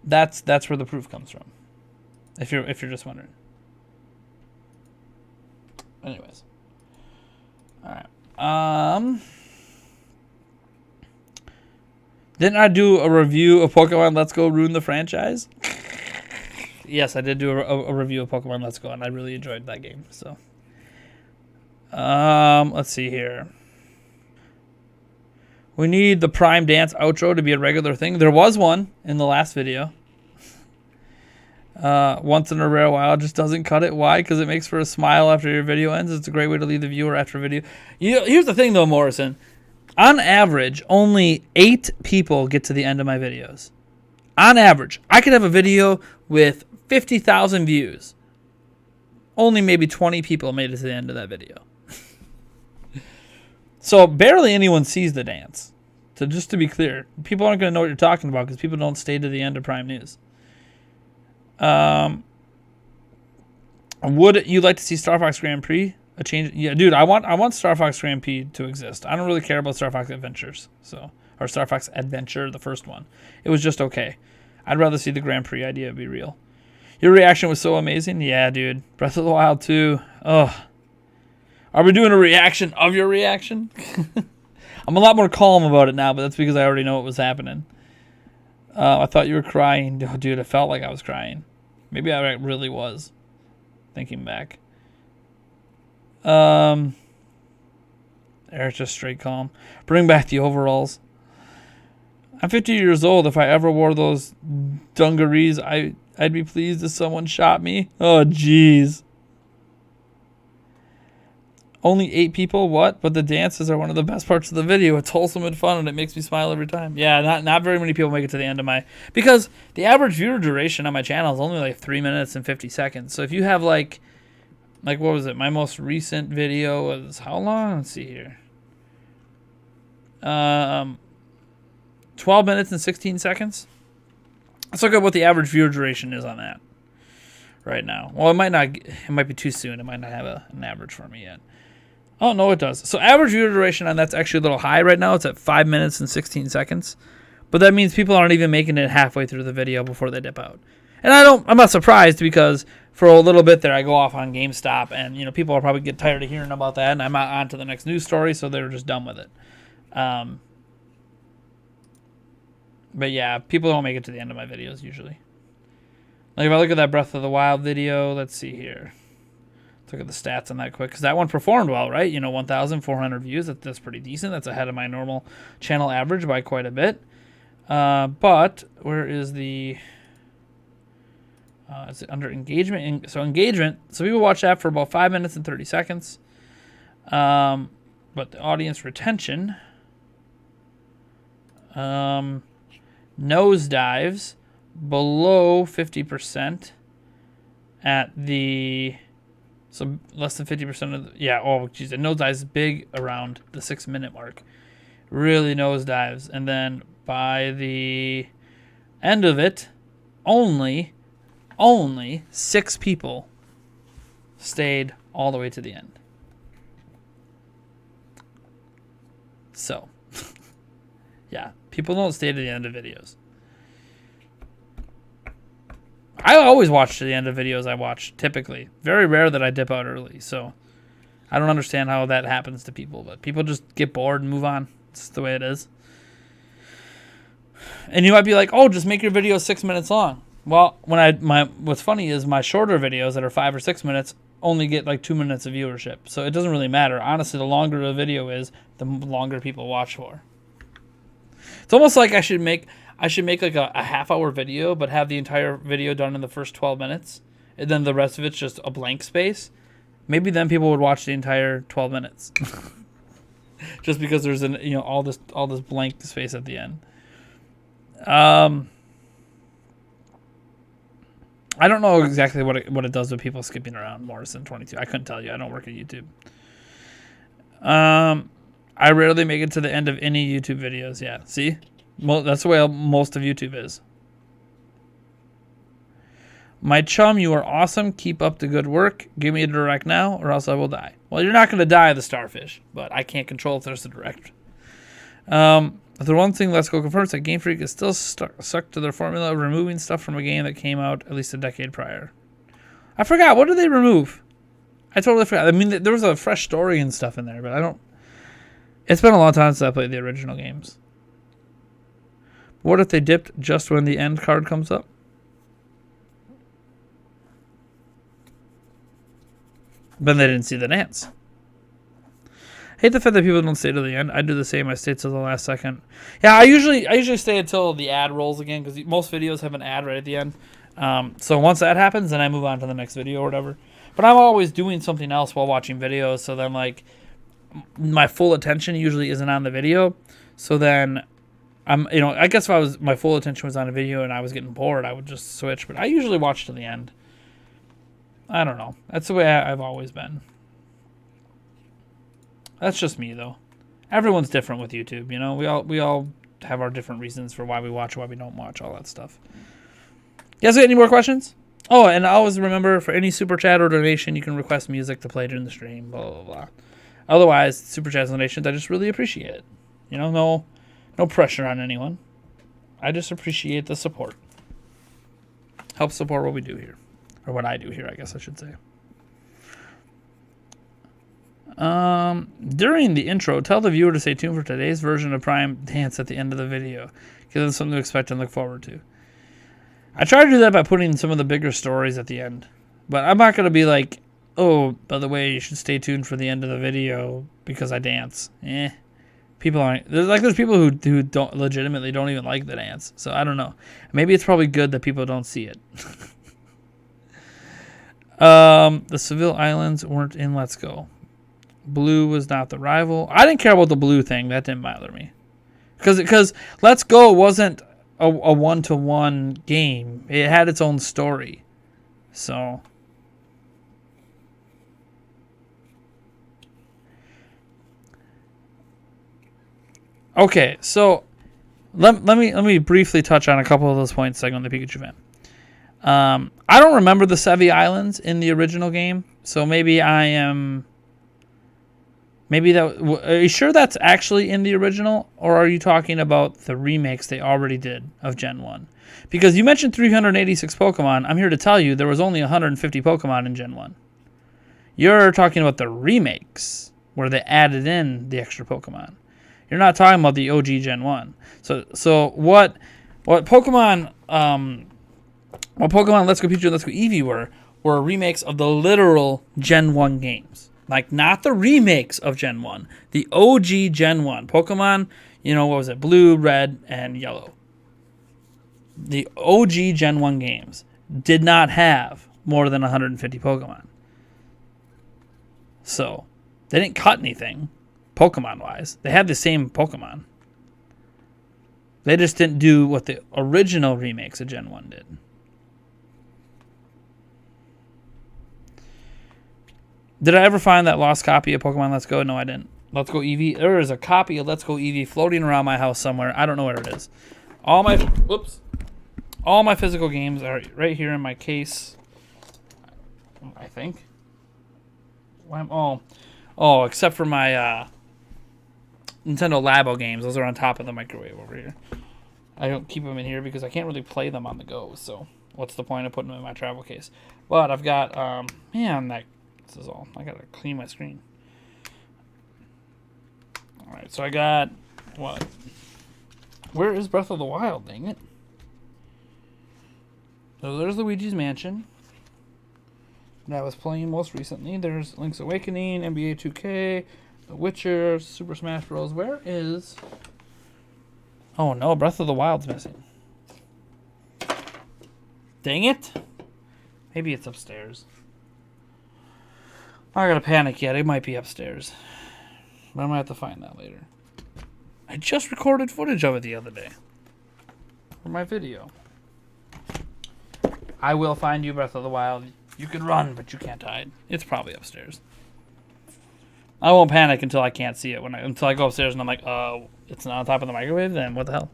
That's where the proof comes from. If you're just wondering. Anyways. Alright. Didn't I do a review of Pokemon Let's Go Ruin the Franchise? Yes, I did do a review of Pokemon Let's Go, and I really enjoyed that game. So, let's see here. We need the Prime Dance outro to be a regular thing. There was one in the last video. Once in a rare while, just doesn't cut it. Why? Because it makes for a smile after your video ends. It's a great way to leave the viewer after a video. Here's the thing, though, Morrison. On average, only 8 people get to the end of my videos. On average, I could have a video with 50,000 views. Only maybe 20 people made it to the end of that video. So barely anyone sees the dance. So just to be clear, people aren't going to know what you're talking about because people don't stay to the end of Prime News. Would you like to see Star Fox Grand Prix? A change? Yeah, dude, I want Star Fox Grand Prix to exist. I don't really care about Star Fox Adventures, or Star Fox Adventure, the first one. It was just okay. I'd rather see the Grand Prix idea be real. Your reaction was so amazing. Yeah, dude. Breath of the Wild 2. Ugh. Are we doing a reaction of your reaction? I'm a lot more calm about it now, but that's because I already know what was happening. I thought you were crying. Oh, dude, it felt like I was crying. Maybe I really was. Thinking back. Eric's just straight calm. Bring back the overalls. I'm 50 years old. If I ever wore those dungarees, I'd be pleased if someone shot me. Oh, jeez. Only 8 people? What? But the dances are one of the best parts of the video. It's wholesome and fun, and it makes me smile every time. Yeah, not very many people make it to the end of my... Because the average viewer duration on my channel is only like 3 minutes and 50 seconds. So if you have like what was it? My most recent video was how long? Let's see here. 12 minutes and 16 seconds. Let's look at what the average viewer duration is on that right now. Well, it might be too soon. It might not have an average for me yet. Oh, no, it does. So average viewer duration on that's actually a little high right now. It's at 5 minutes and 16 seconds. But that means people aren't even making it halfway through the video before they dip out. And I'm not surprised because for a little bit there I go off on GameStop and people will probably get tired of hearing about that and I'm on to the next news story, so they're just done with it. But yeah, people don't make it to the end of my videos usually. Like if I look at that Breath of the Wild video, let's see here. Let's look at the stats on that quick because that one performed well, right? 1,400 views. That's pretty decent. That's ahead of my normal channel average by quite a bit. But where is the... is it under engagement? So engagement. So people watch that for about 5 minutes and 30 seconds. But the audience retention nosedives below 50% at the... So less than 50% of the... Yeah, oh, geez. It nosedives big around the 6 minute mark. Really nosedives. And then by the end of it, only 6 people stayed all the way to the end. So, yeah, people don't stay to the end of videos. I always watch to the end of videos I watch, typically. Very rare that I dip out early, so I don't understand how that happens to people, but people just get bored and move on. It's the way it is. And you might be like, oh, just make your video 6 minutes long. Well, what's funny is my shorter videos that are 5 or 6 minutes only get like 2 minutes of viewership. So it doesn't really matter. Honestly, the longer the video is, the longer people watch for. It's almost like I I should make like a half-hour video, but have the entire video done in the first 12 minutes, and then the rest of it's just a blank space. Maybe then people would watch the entire 12 minutes, just because there's all this blank space at the end. I don't know exactly what it does with people skipping around. Morrison22. I couldn't tell you. I don't work at YouTube. I rarely make it to the end of any YouTube videos. Yeah, see? Well, that's the way most of YouTube is. My chum, you are awesome. Keep up the good work. Give me a direct now, or else I will die. Well, you're not going to die, the starfish, but I can't control if there's a direct. The one thing Let's Go confirms that Game Freak is still stuck to their formula of removing stuff from a game that came out at least a decade prior. I forgot. What did they remove? I totally forgot. I mean, there was a fresh story and stuff in there, but I don't... It's been a long time since I played the original games. What if they dipped just when the end card comes up? Then they didn't see the dance. Hate the fact that people don't stay till the end. I do the same. I stay till the last second. Yeah, I usually stay until the ad rolls again, because most videos have an ad right at the end. So once that happens, then I move on to the next video or whatever. But I'm always doing something else while watching videos, so then like my full attention usually isn't on the video. So then I guess if my full attention was on a video and I was getting bored, I would just switch. But I usually watch to the end. I don't know. That's the way I've always been. That's just me, though. Everyone's different with YouTube, you know? We all have our different reasons for why we watch, why we don't watch, all that stuff. You guys got any more questions? Oh, and always remember, for any super chat or donation, you can request music to play during the stream, blah, blah, blah. Otherwise, super chat donations, I just really appreciate it. You know, no pressure on anyone. I just appreciate the support. Help support what we do here. Or what I do here, I guess I should say. During the intro, tell the viewer to stay tuned for today's version of Prime Dance at the end of the video. Give them something to expect and look forward to. I try to do that by putting some of the bigger stories at the end. But I'm not going to be like, oh, by the way, you should stay tuned for the end of the video because I dance. People aren't... There's people who don't legitimately don't even like the dance. So I don't know. Maybe it's probably good that people don't see it. The Seville Islands weren't in Let's Go. Blue was not the rival. I didn't care about the blue thing. That didn't bother me. Because Let's Go wasn't a one-to-one game. It had its own story. So... Okay, so let me briefly touch on a couple of those points so I go on the Pikachu fan. I don't remember the Seville Islands in the original game, so maybe I am... Are you sure that's actually in the original, or are you talking about the remakes they already did of Gen 1? Because you mentioned 386 Pokemon. I'm here to tell you there was only 150 Pokemon in Gen 1. You're talking about the remakes, where they added in the extra Pokemon. You're not talking about the OG Gen 1. So what Pokemon Let's Go Pikachu and Let's Go Eevee were remakes of the literal Gen 1 games. Like, not the remakes of Gen 1. The OG Gen 1. Pokemon, what was it? Blue, red, and yellow. The OG Gen 1 games did not have more than 150 Pokemon. So, they didn't cut anything, Pokemon-wise. They had the same Pokemon. They just didn't do what the original remakes of Gen 1 did. Did I ever find that lost copy of Pokemon Let's Go? No, I didn't. Let's Go Eevee. There is a copy of Let's Go Eevee floating around my house somewhere. I don't know where it is. All my physical games are right here in my case. I think. Oh, except for my Nintendo Labo games. Those are on top of the microwave over here. I don't keep them in here because I can't really play them on the go. So what's the point of putting them in my travel case? But I've got, this is all. I gotta clean my screen. Alright, so I got, what? Where is Breath of the Wild, dang it? So there's Luigi's Mansion that I was playing most recently. There's Link's Awakening, NBA 2K, The Witcher, Super Smash Bros. Where is... Oh no, Breath of the Wild's missing. Dang it. Maybe it's upstairs. I'm not going to panic yet. It might be upstairs. But I'm going to have to find that later. I just recorded footage of it the other day. For my video. I will find you, Breath of the Wild. You can run, but you can't hide. It's probably upstairs. I won't panic until I can't see it. Until I go upstairs and I'm like, oh, it's not on top of the microwave? Then what the hell?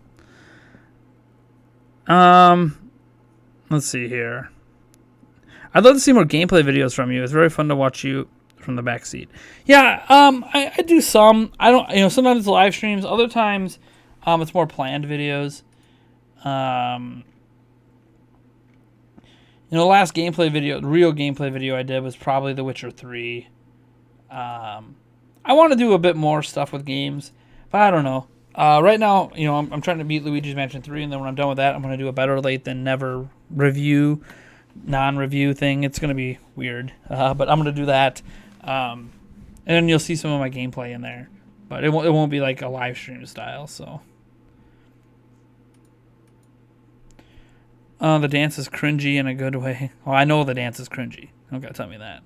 Let's see here. I'd love to see more gameplay videos from you. It's very fun to watch you from the back seat. Yeah, I do some. I don't, sometimes it's live streams. Other times, it's more planned videos. The last gameplay video, the real gameplay video I did was probably The Witcher 3. I want to do a bit more stuff with games, but I don't know. Right now, I'm trying to beat Luigi's Mansion 3, and then when I'm done with that, I'm going to do a better late than never non-review thing. It's going to be weird, but I'm going to do that. And then you'll see some of my gameplay in there, but it won't be like a live stream style, so. The dance is cringy in a good way. Well, I know the dance is cringy. You don't got to tell me that.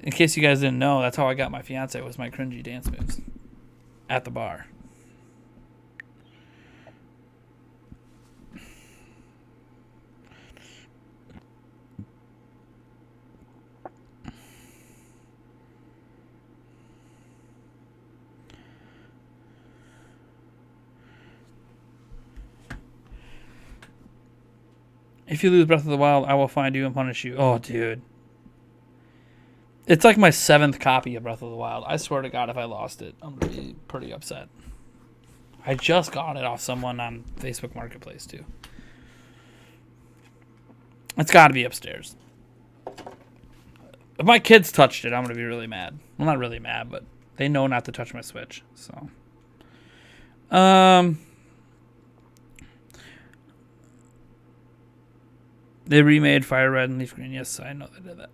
In case you guys didn't know, that's how I got my fiance, was my cringy dance moves at the bar. If you lose Breath of the Wild, I will find you and punish you. Oh, dude. It's like my 7th copy of Breath of the Wild. I swear to God, if I lost it, I'm going to be pretty upset. I just got it off someone on Facebook Marketplace, too. It's got to be upstairs. If my kids touched it, I'm going to be really mad. Well, not really mad, but they know not to touch my Switch. So, they remade Fire Red and Leaf Green. Yes, I know they did that.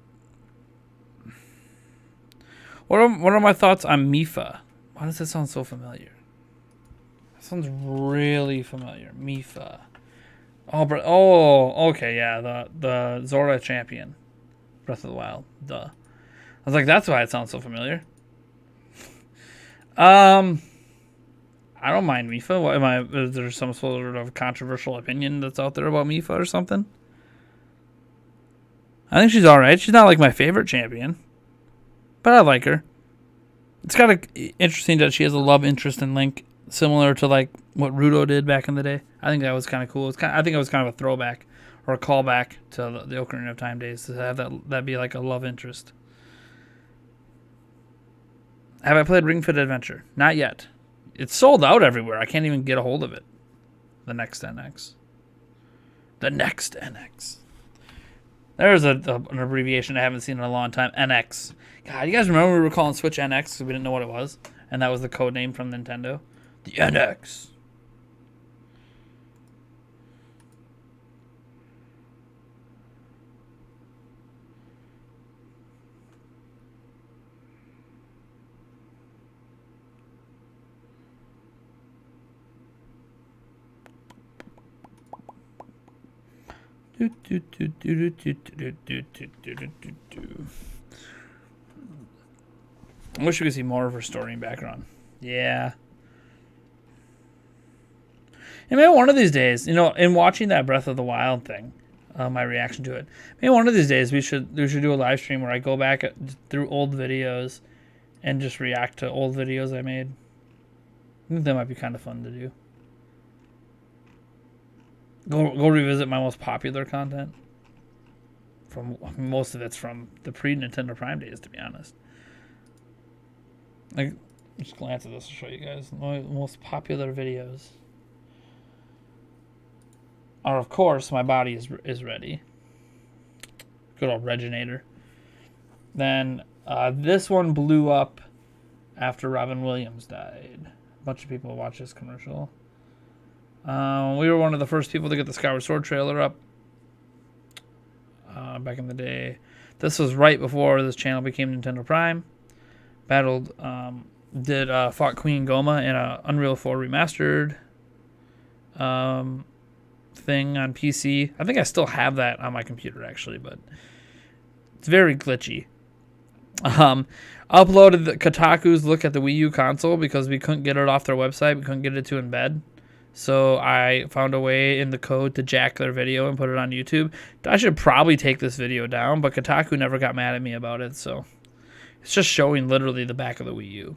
What are my thoughts on Mifa? Why does that sound so familiar? That sounds really familiar. Mifa. Oh, okay, yeah, the Zora champion, Breath of the Wild. Duh. I was like, that's why it sounds so familiar. I don't mind Mifa. What is there some sort of controversial opinion that's out there about Mifa or something? I think she's alright. She's not like my favorite champion, but I like her. It's kind of interesting that she has a love interest in Link, similar to like what Ruto did back in the day. I think that was kind of cool. I think it was kind of a throwback or a callback to the Ocarina of Time days to have that be like a love interest. Have I played Ring Fit Adventure? Not yet. It's sold out everywhere. I can't even get a hold of it. The Next NX. The Next NX. There's an abbreviation I haven't seen in a long time. NX. God, you guys remember we were calling Switch NX because we didn't know what it was? And that was the code name from Nintendo? The NX. I wish we could see more of her story and background. Yeah. And maybe one of these days, in watching that Breath of the Wild thing, my reaction to it, maybe one of these days we should do a live stream where I go back through old videos and just react to old videos I made. I think that might be kind of fun to do. Go revisit my most popular content. Most of it's from the pre-Nintendo Prime days, to be honest. Like, just glance at this to show you guys. My most popular videos are, of course, My Body is Ready. Good old Reginator. Then this one blew up after Robin Williams died. A bunch of people watched this commercial. We were one of the first people to get the Skyward Sword trailer up back in the day. This was right before this channel became Nintendo Prime. Fought Queen Goma in a Unreal 4 remastered thing on PC. I think I still have that on my computer actually, but it's very glitchy. Uploaded the Kotaku's look at the Wii U console because we couldn't get it off their website. We couldn't get it to embed. So I found a way in the code to jack their video and put it on YouTube. I should probably take this video down, but Kotaku never got mad at me about it. So it's just showing literally the back of the Wii U.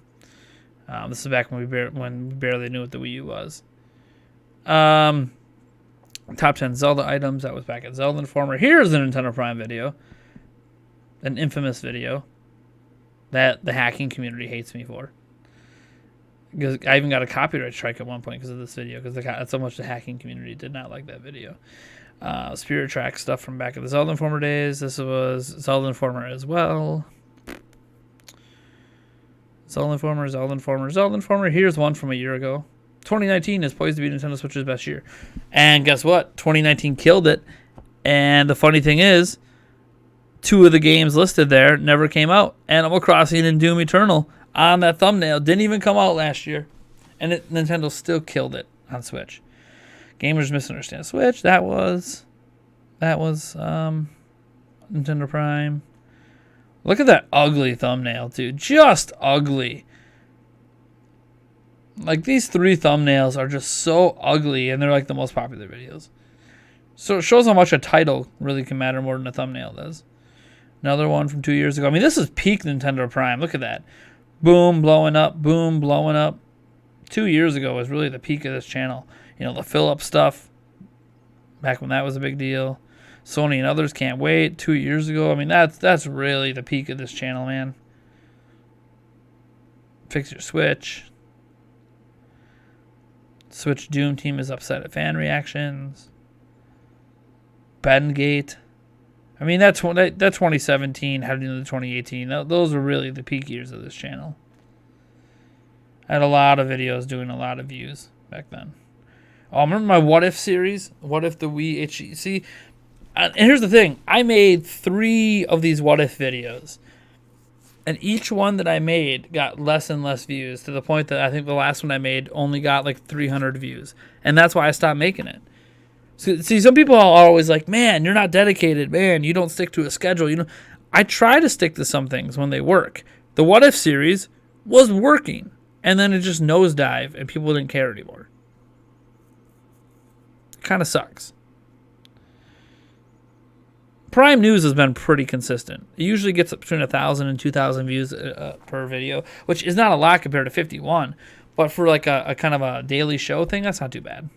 This is back when we barely knew what the Wii U was. Top 10 Zelda items. That was back at Zelda Informer. Here's the Nintendo Prime video. An infamous video that the hacking community hates me for. Because I even got a copyright strike at one point because of this video. Because so much the hacking community did not like that video. Spirit Track stuff from back at the Zelda Informer days. This was Zelda Informer as well. Zelda Informer. Here's one from a year ago. 2019 is poised to be Nintendo Switch's best year. And guess what? 2019 killed it. And the funny thing is, 2 of the games listed there never came out. Animal Crossing and Doom Eternal on that thumbnail didn't even come out last year. And Nintendo still killed it on Switch. Gamers misunderstand Switch. That was Nintendo Prime. Look at that ugly thumbnail, dude. Just ugly. Like, these 3 thumbnails are just so ugly, and they're like the most popular videos. So it shows how much a title really can matter more than a thumbnail does. Another one from 2 years ago. I mean, this is peak Nintendo Prime. Look at that. Boom, blowing up. Boom, blowing up. 2 years ago was really the peak of this channel. You know, the fill-up stuff. Back when that was a big deal. Sony and others can't wait. 2 years ago. I mean, that's really the peak of this channel, man. Fix your Switch. Switch Doom team is upset at fan reactions. Bendgate. I mean, that 2017 heading into 2018. Those were really the peak years of this channel. I had a lot of videos doing a lot of views back then. Oh, remember my What If series? What If the Wii HTC? And here's the thing. I made 3 of these What If videos. And each one that I made got less and less views to the point that I think the last one I made only got like 300 views. And that's why I stopped making it. See, some people are always like, man, you're not dedicated. Man, you don't stick to a schedule. You know, I try to stick to some things when they work. The What If series was working. And then it just nosedived and people didn't care anymore. It kind of sucks. Prime News has been pretty consistent. It usually gets between 1,000 and 2,000 views per video, which is not a lot compared to 51. But for like a kind of a daily show thing, that's not too bad.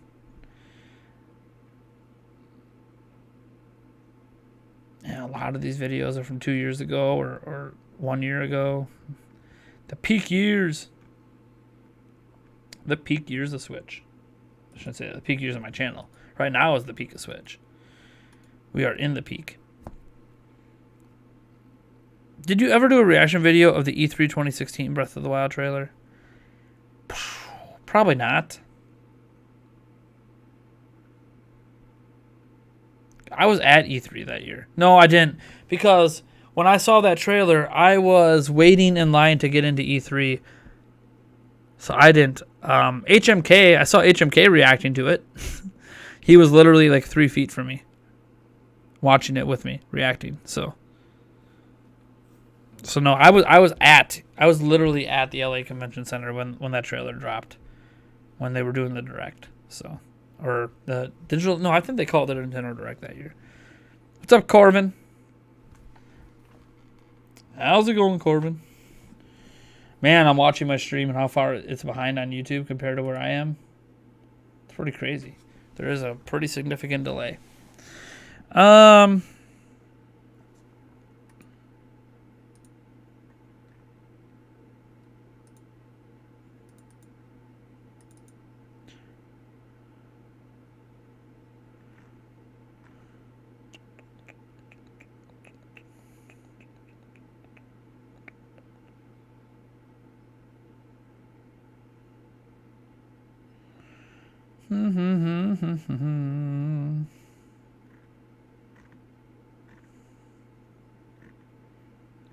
Yeah, a lot of these videos are from 2 years ago or 1 year ago. The peak years. The peak years of Switch. I shouldn't say that. The peak years of my channel. Right now is the peak of Switch. We are in the peak. Did you ever do a reaction video of the E3 2016 Breath of the Wild trailer? Probably not. I was at E3 that year. No, I didn't. Because when I saw that trailer, I was waiting in line to get into E3. So I didn't. HMK, I saw HMK reacting to it. He was literally like 3 feet from me. Watching it with me, reacting. So no, I was literally at the LA Convention Center when that trailer dropped, when they were doing the direct. So, or the digital. No, I think they called it a Nintendo Direct that year. What's up, Corbin? How's it going, Corbin? Man, I'm watching my stream and how far it's behind on YouTube compared to where I am. It's pretty crazy. There is a pretty significant delay.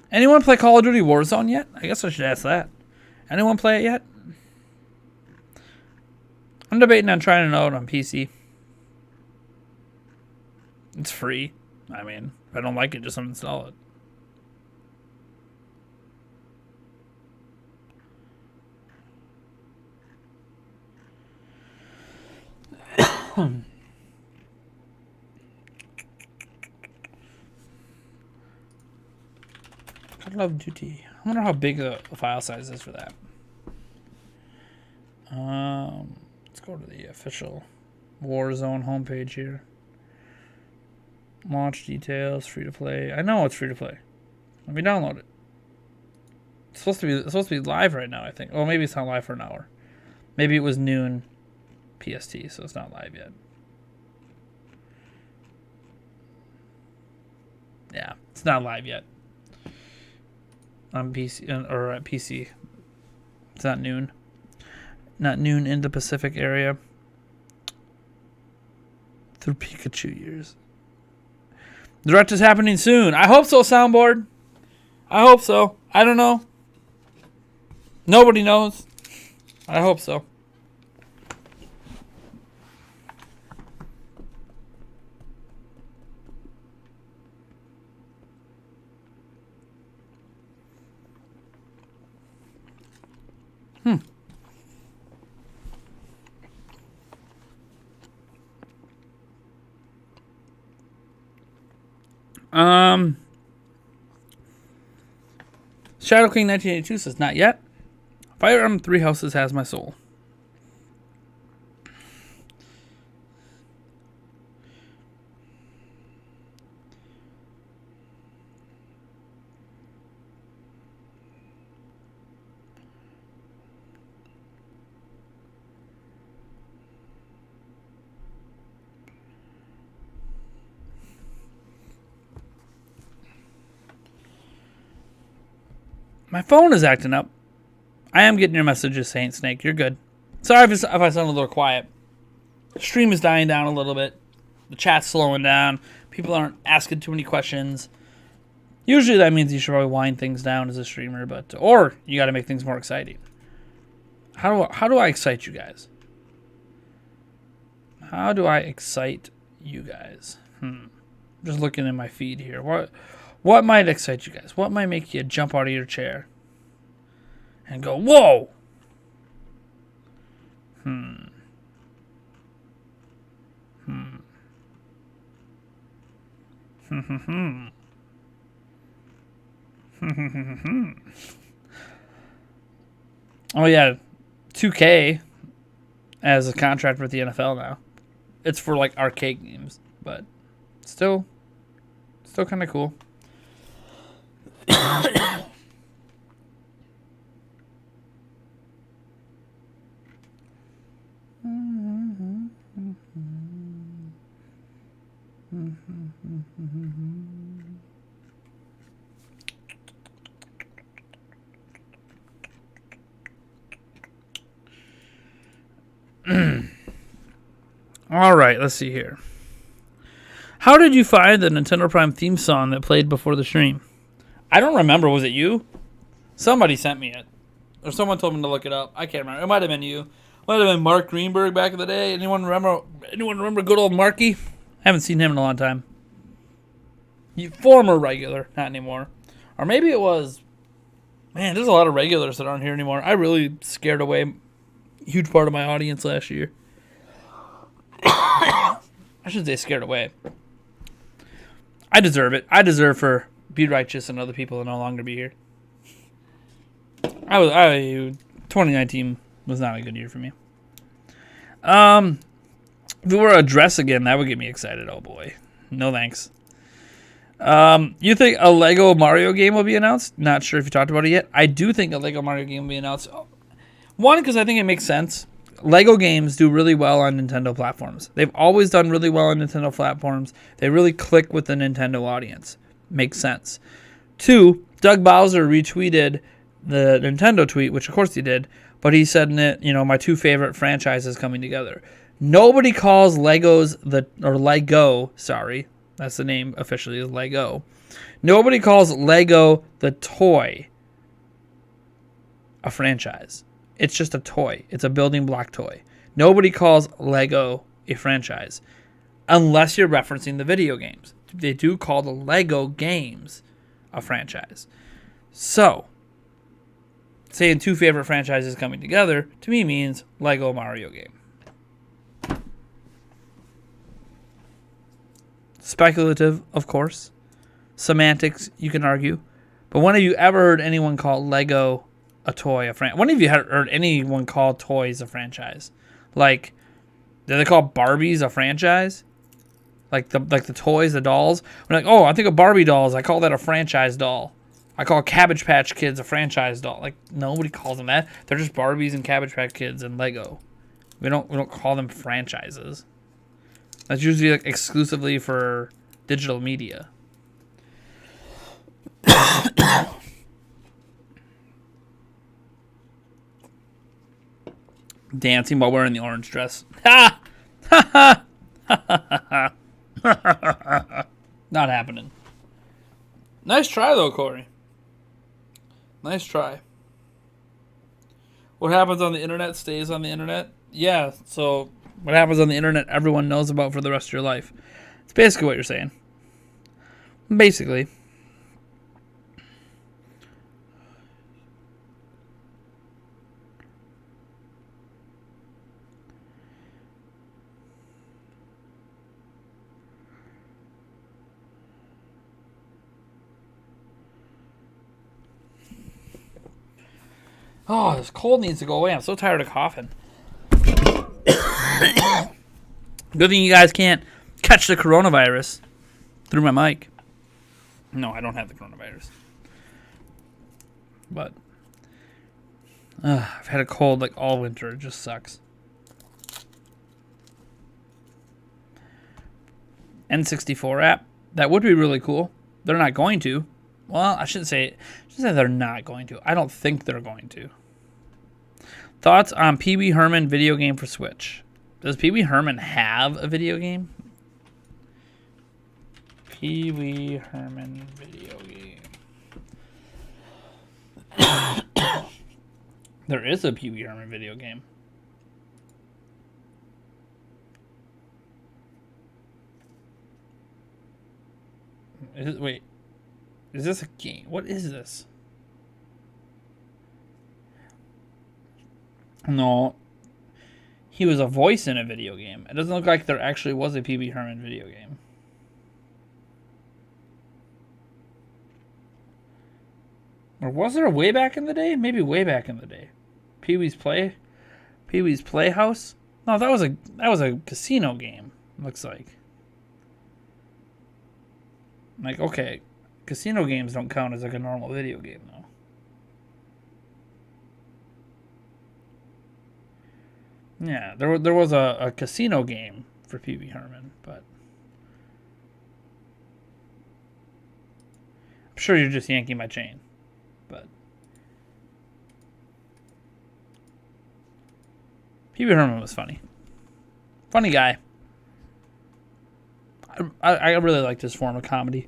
Anyone play Call of Duty Warzone yet? I guess I should ask that. Anyone play it yet? I'm debating on trying it out on PC. It's free. I mean, if I don't like it, just uninstall it. Call of Duty. I wonder how big the file size is for that. Let's go to the official Warzone homepage here. Launch details, free to play. I know it's free to play. Let me download it. It's supposed to be live right now, I think. Oh, maybe it's not live for an hour. Maybe it was noon PST, so it's not live yet. Yeah, it's not live yet. On PC or at PC. It's not noon. Not noon in the Pacific area. Through Pikachu years. The direct is happening soon. I hope so, soundboard. I hope so. I don't know. Nobody knows. I hope so. Shadow King 1982 says, not yet. Fire Emblem Three Houses has my soul. My phone is acting up. I am getting your messages, Saint Snake. You're good. Sorry if I sound a little quiet. The stream is dying down a little bit. The chat's slowing down. People aren't asking too many questions. Usually that means you should probably wind things down as a streamer, or you got to make things more exciting. How do I excite you guys? How do I excite you guys? Just looking in my feed here. What might excite you guys? What might make you jump out of your chair and go, whoa? Oh yeah, 2K as a contract with the NFL now. It's for like arcade games, but still kind of cool. All right, let's see here. How did you find the Nintendo Prime theme song that played before the stream? I don't remember. Was it you? Somebody sent me it. Or someone told me to look it up. I can't remember. It might have been you. It might have been Mark Greenberg back in the day. Anyone remember good old Marky? Haven't seen him in a long time. Former regular, not anymore. Or maybe it was... Man, there's a lot of regulars that aren't here anymore. I really scared away a huge part of my audience last year. I should say scared away. I deserve it. I deserve for Be Righteous and other people to no longer be here. 2019 was not a good year for me. If it were a dress again, that would get me excited. Oh boy. No thanks. You think a Lego Mario game will be announced? Not sure if you talked about it yet. I do think a Lego Mario game will be announced. One, because I think it makes sense. Lego games do really well on Nintendo platforms. They've always done really well on Nintendo platforms. They really click with the Nintendo audience. Makes sense. Two, Doug Bowser retweeted the Nintendo tweet, which of course he did, but he said in it, my two favorite franchises coming together. Nobody calls Lego, sorry, that's the name officially, is Lego. Nobody calls Lego the toy a franchise. It's just a toy. It's a building block toy. Nobody calls Lego a franchise. unless you're referencing the video games. They do call the Lego games a franchise. So, saying two favorite franchises coming together, to me means Lego Mario game. Speculative, of course. Semantics, you can argue. But when have you ever heard anyone call Lego a toy a franchise? When have you heard anyone call toys a franchise? Like, do they call Barbies a franchise? Like the toys, the dolls? We're like, oh, I think of Barbie dolls. I call that a franchise doll. I call Cabbage Patch Kids a franchise doll. Like, nobody calls them that. They're just Barbies and Cabbage Patch Kids and Lego. We don't call them franchises. That's usually like exclusively for digital media. Dancing while wearing the orange dress. Ha! Ha ha! Not happening. Nice try though, Corey. Nice try. What happens on the internet stays on the internet. Yeah, so what happens on the internet everyone knows about for the rest of your life. It's basically what you're saying. Basically. Oh, this cold needs to go away. I'm so tired of coughing. Good thing you guys can't catch the coronavirus through my mic. No, I don't have the coronavirus. But I've had a cold like all winter. It just sucks. N64 app. That would be really cool. They're not going to. Well, I shouldn't say they're not going to. I don't think they're going to. Thoughts on Pee Wee Herman video game for Switch? Does Pee Wee Herman have a video game? Pee Wee Herman video game. There is a Pee Wee Herman video game. Wait. Is this a game? What is this? No. He was a voice in a video game. It doesn't look like there actually was a Pee Wee Herman video game. Or was there way back in the day? Maybe way back in the day. Pee Wee's Playhouse? No, that was a casino game, looks like. Like, okay. Casino games don't count as like a normal video game, though. Yeah, there was a casino game for Pee Wee Herman, but I'm sure you're just yanking my chain. But Pee Wee Herman was funny. Funny guy. I really liked his form of comedy.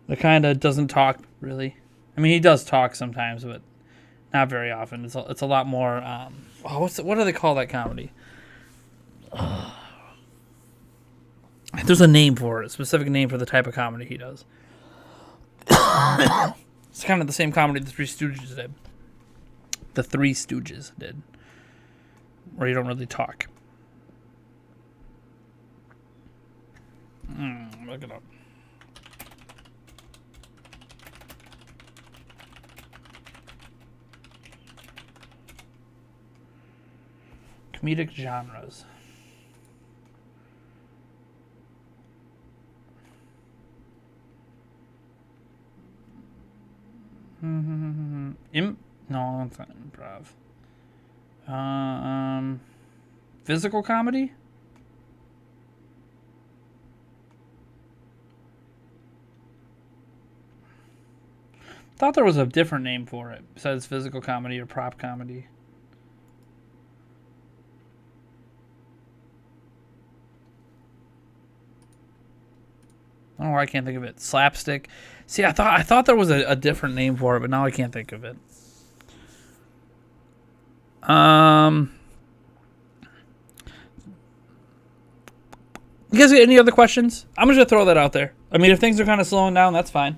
The kind of doesn't talk, really. I mean, he does talk sometimes, but not very often. It's a lot more... what do they call that comedy? There's a name for it. A specific name for the type of comedy he does. It's kind of the same comedy the Three Stooges did. The Three Stooges did. Where you don't really talk. Look it up. Comedic genres. No, it's not improv. Physical comedy? Thought there was a different name for it besides physical comedy or prop comedy. Oh, I can't think of it. Slapstick. See, I thought there was a different name for it, but now I can't think of it. guys get any other questions? I'm just gonna throw that out there. I mean, if things are kind of slowing down, that's fine.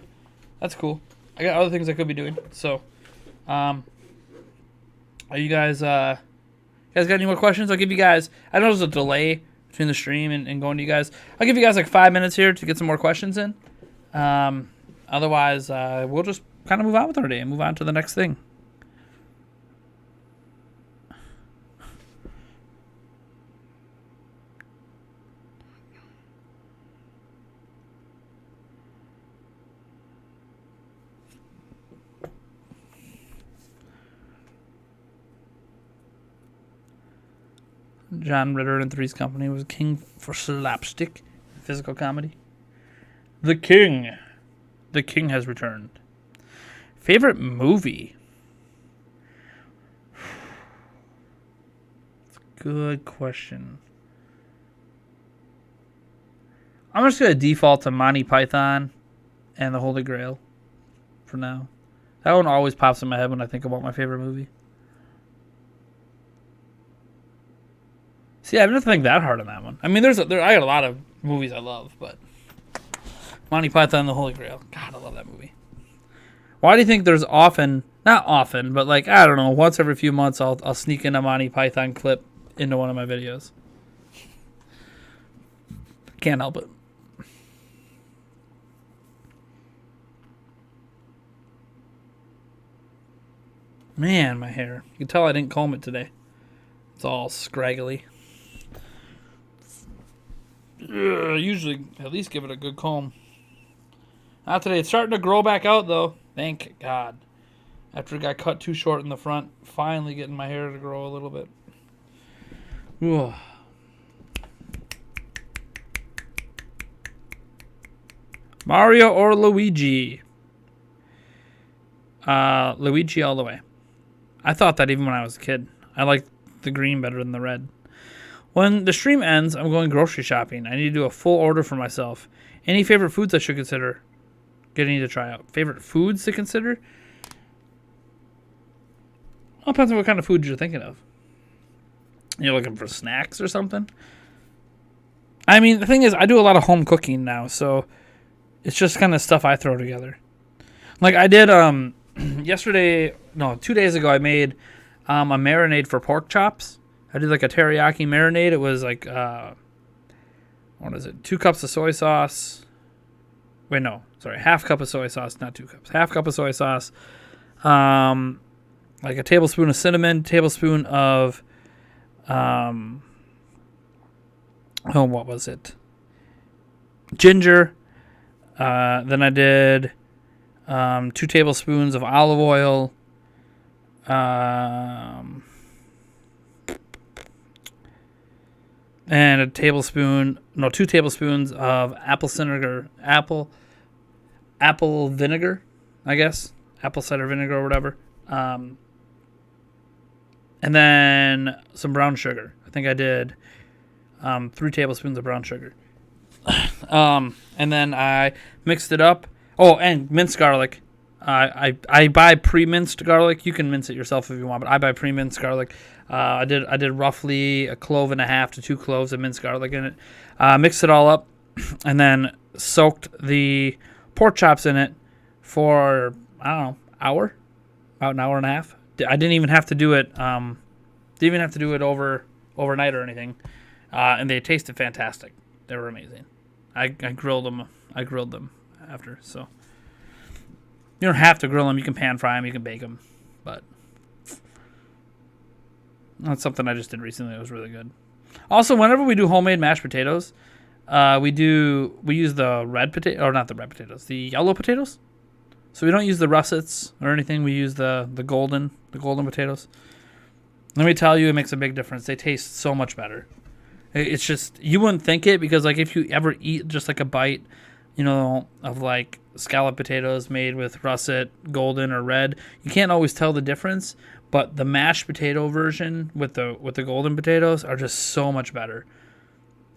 That's cool. I got other things I could be doing. So, are you guys got any more questions? I'll give you guys. I know there's a delay between the stream and going to you guys. I'll give you guys like 5 minutes here to get some more questions in. Otherwise, we'll just kind of move on with our day and move on to the next thing. John Ritter and Three's Company was king for slapstick, physical comedy. The King has returned. Favorite movie? That's a good question. I'm just gonna default to Monty Python and the Holy Grail for now. That one always pops in my head when I think about my favorite movie. See, I didn't think that hard on that one. I mean, I got a lot of movies I love, but Monty Python and the Holy Grail. God, I love that movie. Why do you think there's not often, but like, I don't know, once every few months I'll sneak in a Monty Python clip into one of my videos. Can't help it. Man, my hair. You can tell I didn't comb it today. It's all scraggly. Usually at least give it a good comb. Not today. It's starting to grow back out though. Thank God. After it got cut too short in the front, finally getting my hair to grow a little bit. Ugh. Mario or Luigi? Luigi all the way. I thought that even when I was a kid. I liked the green better than the red. When the stream ends, I'm going grocery shopping. I need to do a full order for myself. Any favorite foods I should consider getting to try out? Favorite foods to consider? Well, depends on what kind of food you're thinking of. You're looking for snacks or something? I mean, the thing is, I do a lot of home cooking now, so it's just kind of stuff I throw together. Like I did 2 days ago, I made a marinade for pork chops. I did like a teriyaki marinade. It was like, 2 cups of soy sauce. Wait, no. Sorry, half cup of soy sauce, not 2 cups. Half cup of soy sauce. Like a tablespoon of cinnamon, tablespoon of, what was it? Ginger. Then I did 2 tablespoons of olive oil. And 2 tablespoons of apple vinegar, I guess. Apple cider vinegar or whatever. And then some brown sugar. I think I did 3 tablespoons of brown sugar. And then I mixed it up. Oh, and minced garlic. I buy pre-minced garlic. You can mince it yourself if you want, but I buy pre-minced garlic. I did roughly 1.5 cloves to 2 cloves of minced garlic in it. Mixed it all up, and then soaked the pork chops in it for about an hour and a half. I didn't even have to do it. Overnight or anything, and they tasted fantastic. They were amazing. I grilled them. After, so you don't have to grill them. You can pan fry them. You can bake them, but that's something I just did recently. It was really good. Also, whenever we do homemade mashed potatoes, we use the the yellow potatoes. So we don't use the russets or anything. We use the golden potatoes. Let me tell you, it makes a big difference. They taste so much better. It's just, you wouldn't think it, because like if you ever eat just like a bite, of like scallop potatoes made with russet, golden, or red, you can't always tell the difference. But the mashed potato version with the golden potatoes are just so much better.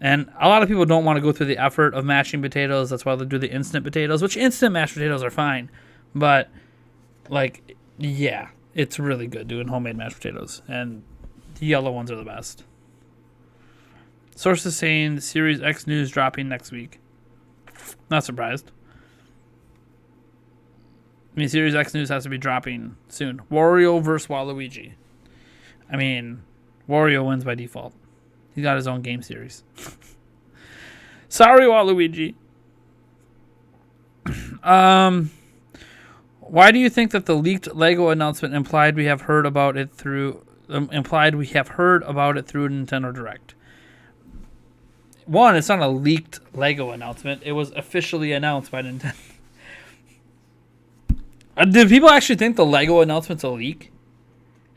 And a lot of people don't want to go through the effort of mashing potatoes. That's why they do the instant potatoes, which instant mashed potatoes are fine. But like, yeah, it's really good doing homemade mashed potatoes, and the yellow ones are the best. Sources saying the Series X news dropping next week. Not surprised. I mean, Series X news has to be dropping soon. Wario versus Waluigi. I mean, Wario wins by default. He's got his own game series. Sorry, Waluigi. Why do you think that the leaked Lego announcement implied we have heard about it through a Nintendo Direct? One, it's not a leaked Lego announcement. It was officially announced by Nintendo. Did people actually think the Lego announcement's a leak?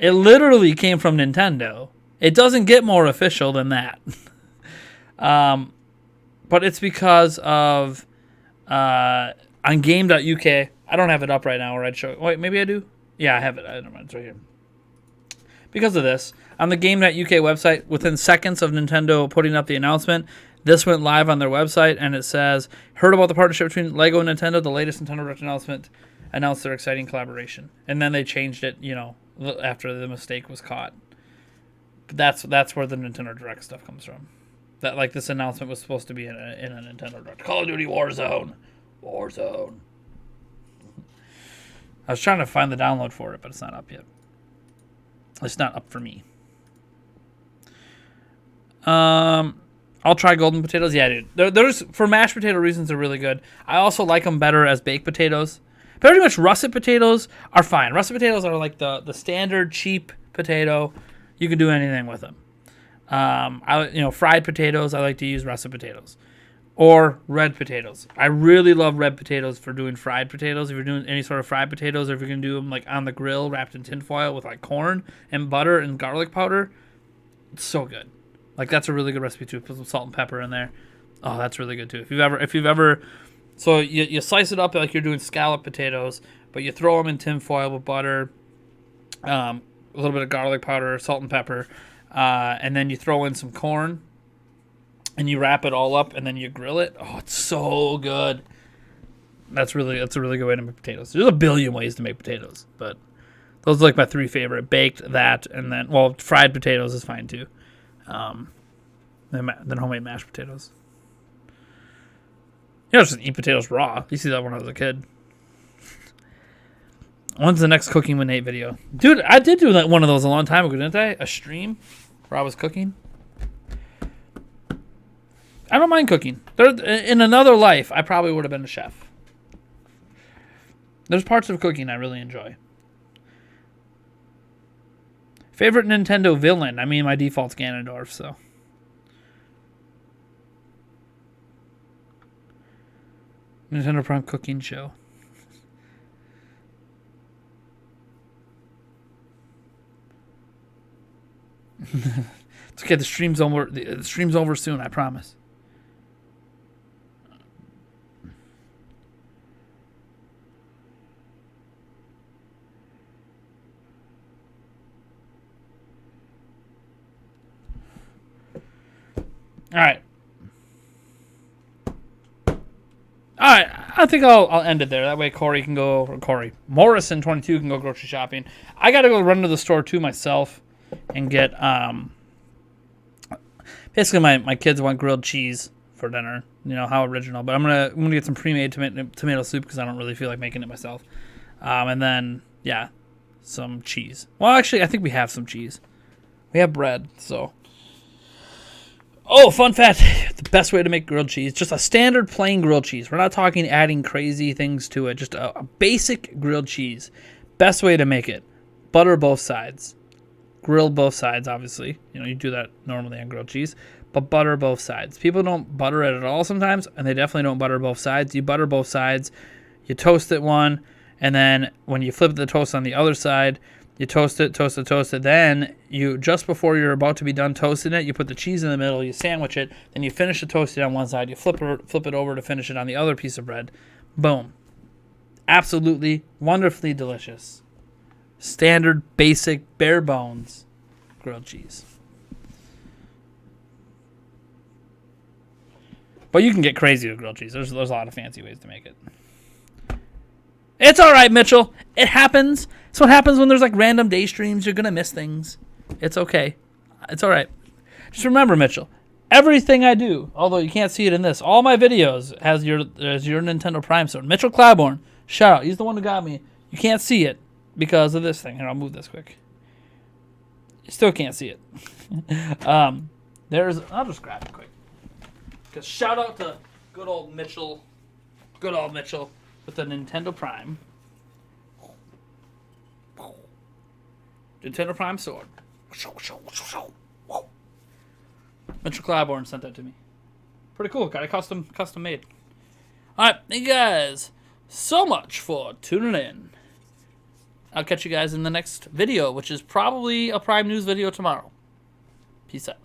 It literally came from Nintendo. It doesn't get more official than that. But it's because of on game.uk. I don't have it up right now, or I'd show it. Wait, maybe I do? Yeah, I have it. I don't know. It's right here. Because of this, on the game.uk website, within seconds of Nintendo putting up the announcement, this went live on their website, and it says, heard about the partnership between Lego and Nintendo, the latest Nintendo Direct announcement announced their exciting collaboration. And then they changed it, after the mistake was caught. But that's where the Nintendo Direct stuff comes from. That, like, this announcement was supposed to be in a Nintendo Direct. Call of Duty Warzone. I was trying to find the download for it, but it's not up yet. It's not up for me. I'll try golden potatoes. Yeah, dude. There's for mashed potato reasons, they're really good. I also like them better as baked potatoes. Pretty much russet potatoes are fine. Russet potatoes are like the standard cheap potato. You can do anything with them. Fried potatoes, I like to use russet potatoes. Or red potatoes. I really love red potatoes for doing fried potatoes. If you're doing any sort of fried potatoes, or if you're going to do them like on the grill wrapped in tin foil with like corn and butter and garlic powder, it's so good. Like, that's a really good recipe too. Put some salt and pepper in there. Oh, that's really good too. If you've ever so you slice it up like you're doing scallop potatoes, but you throw them in tin foil with butter, a little bit of garlic powder, salt and pepper, and then you throw in some corn. And you wrap it all up, and then you grill it. Oh, it's so good. That's a really good way to make potatoes. There's a billion ways to make potatoes, but those are like my three favorite. Baked, that, and then, fried potatoes is fine too. Then homemade mashed potatoes. Just eat potatoes raw. You see that when I was a kid. When's the next Cooking with Nate video? Dude, I did do one of those a long time ago, didn't I? A stream where I was cooking. I don't mind cooking. In another life, I probably would have been a chef. There's parts of cooking I really enjoy. Favorite Nintendo villain? I mean, my default's Ganondorf, so. Nintendo Prime Cooking Show. It's okay, the stream's over. The stream's over soon, I promise. All right. I think I'll end it there. That way Morrison22 can go grocery shopping. I got to go run to the store too myself and get basically my kids want grilled cheese for dinner. How original. But I'm gonna get some pre-made tomato soup because I don't really feel like making it myself. And then some cheese. Well, actually, I think we have some cheese. We have bread, so. Oh, fun fact. The best way to make grilled cheese, just a standard plain grilled cheese. We're not talking adding crazy things to it. Just a basic grilled cheese. Best way to make it. Butter both sides. Grill both sides, obviously. You do that normally on grilled cheese. But butter both sides. People don't butter it at all sometimes, and they definitely don't butter both sides. You butter both sides. You toast it one, and then when you flip the toast on the other side, you toast it. Then you, just before you're about to be done toasting it, you put the cheese in the middle, you sandwich it, then you finish the toasting on one side, you flip it over to finish it on the other piece of bread. Boom. Absolutely, wonderfully delicious. Standard, basic, bare bones grilled cheese. But you can get crazy with grilled cheese. There's a lot of fancy ways to make it. It's all right, Mitchell. It happens. It's what happens when there's like random day streams. You're going to miss things. It's okay. It's all right. Just remember, Mitchell, everything I do, although you can't see it in this, all my videos has your Nintendo Prime sword. Mitchell Claiborne, shout out. He's the one who got me. You can't see it because of this thing. Here, I'll move this quick. You still can't see it. I'll just grab it quick. Because shout out to good old Mitchell with the Nintendo Prime. Nintendo Prime sword. Mitchell Claiborne sent that to me. Pretty cool. Got it custom made. Alright, thank you guys so much for tuning in. I'll catch you guys in the next video, which is probably a Prime News video tomorrow. Peace out.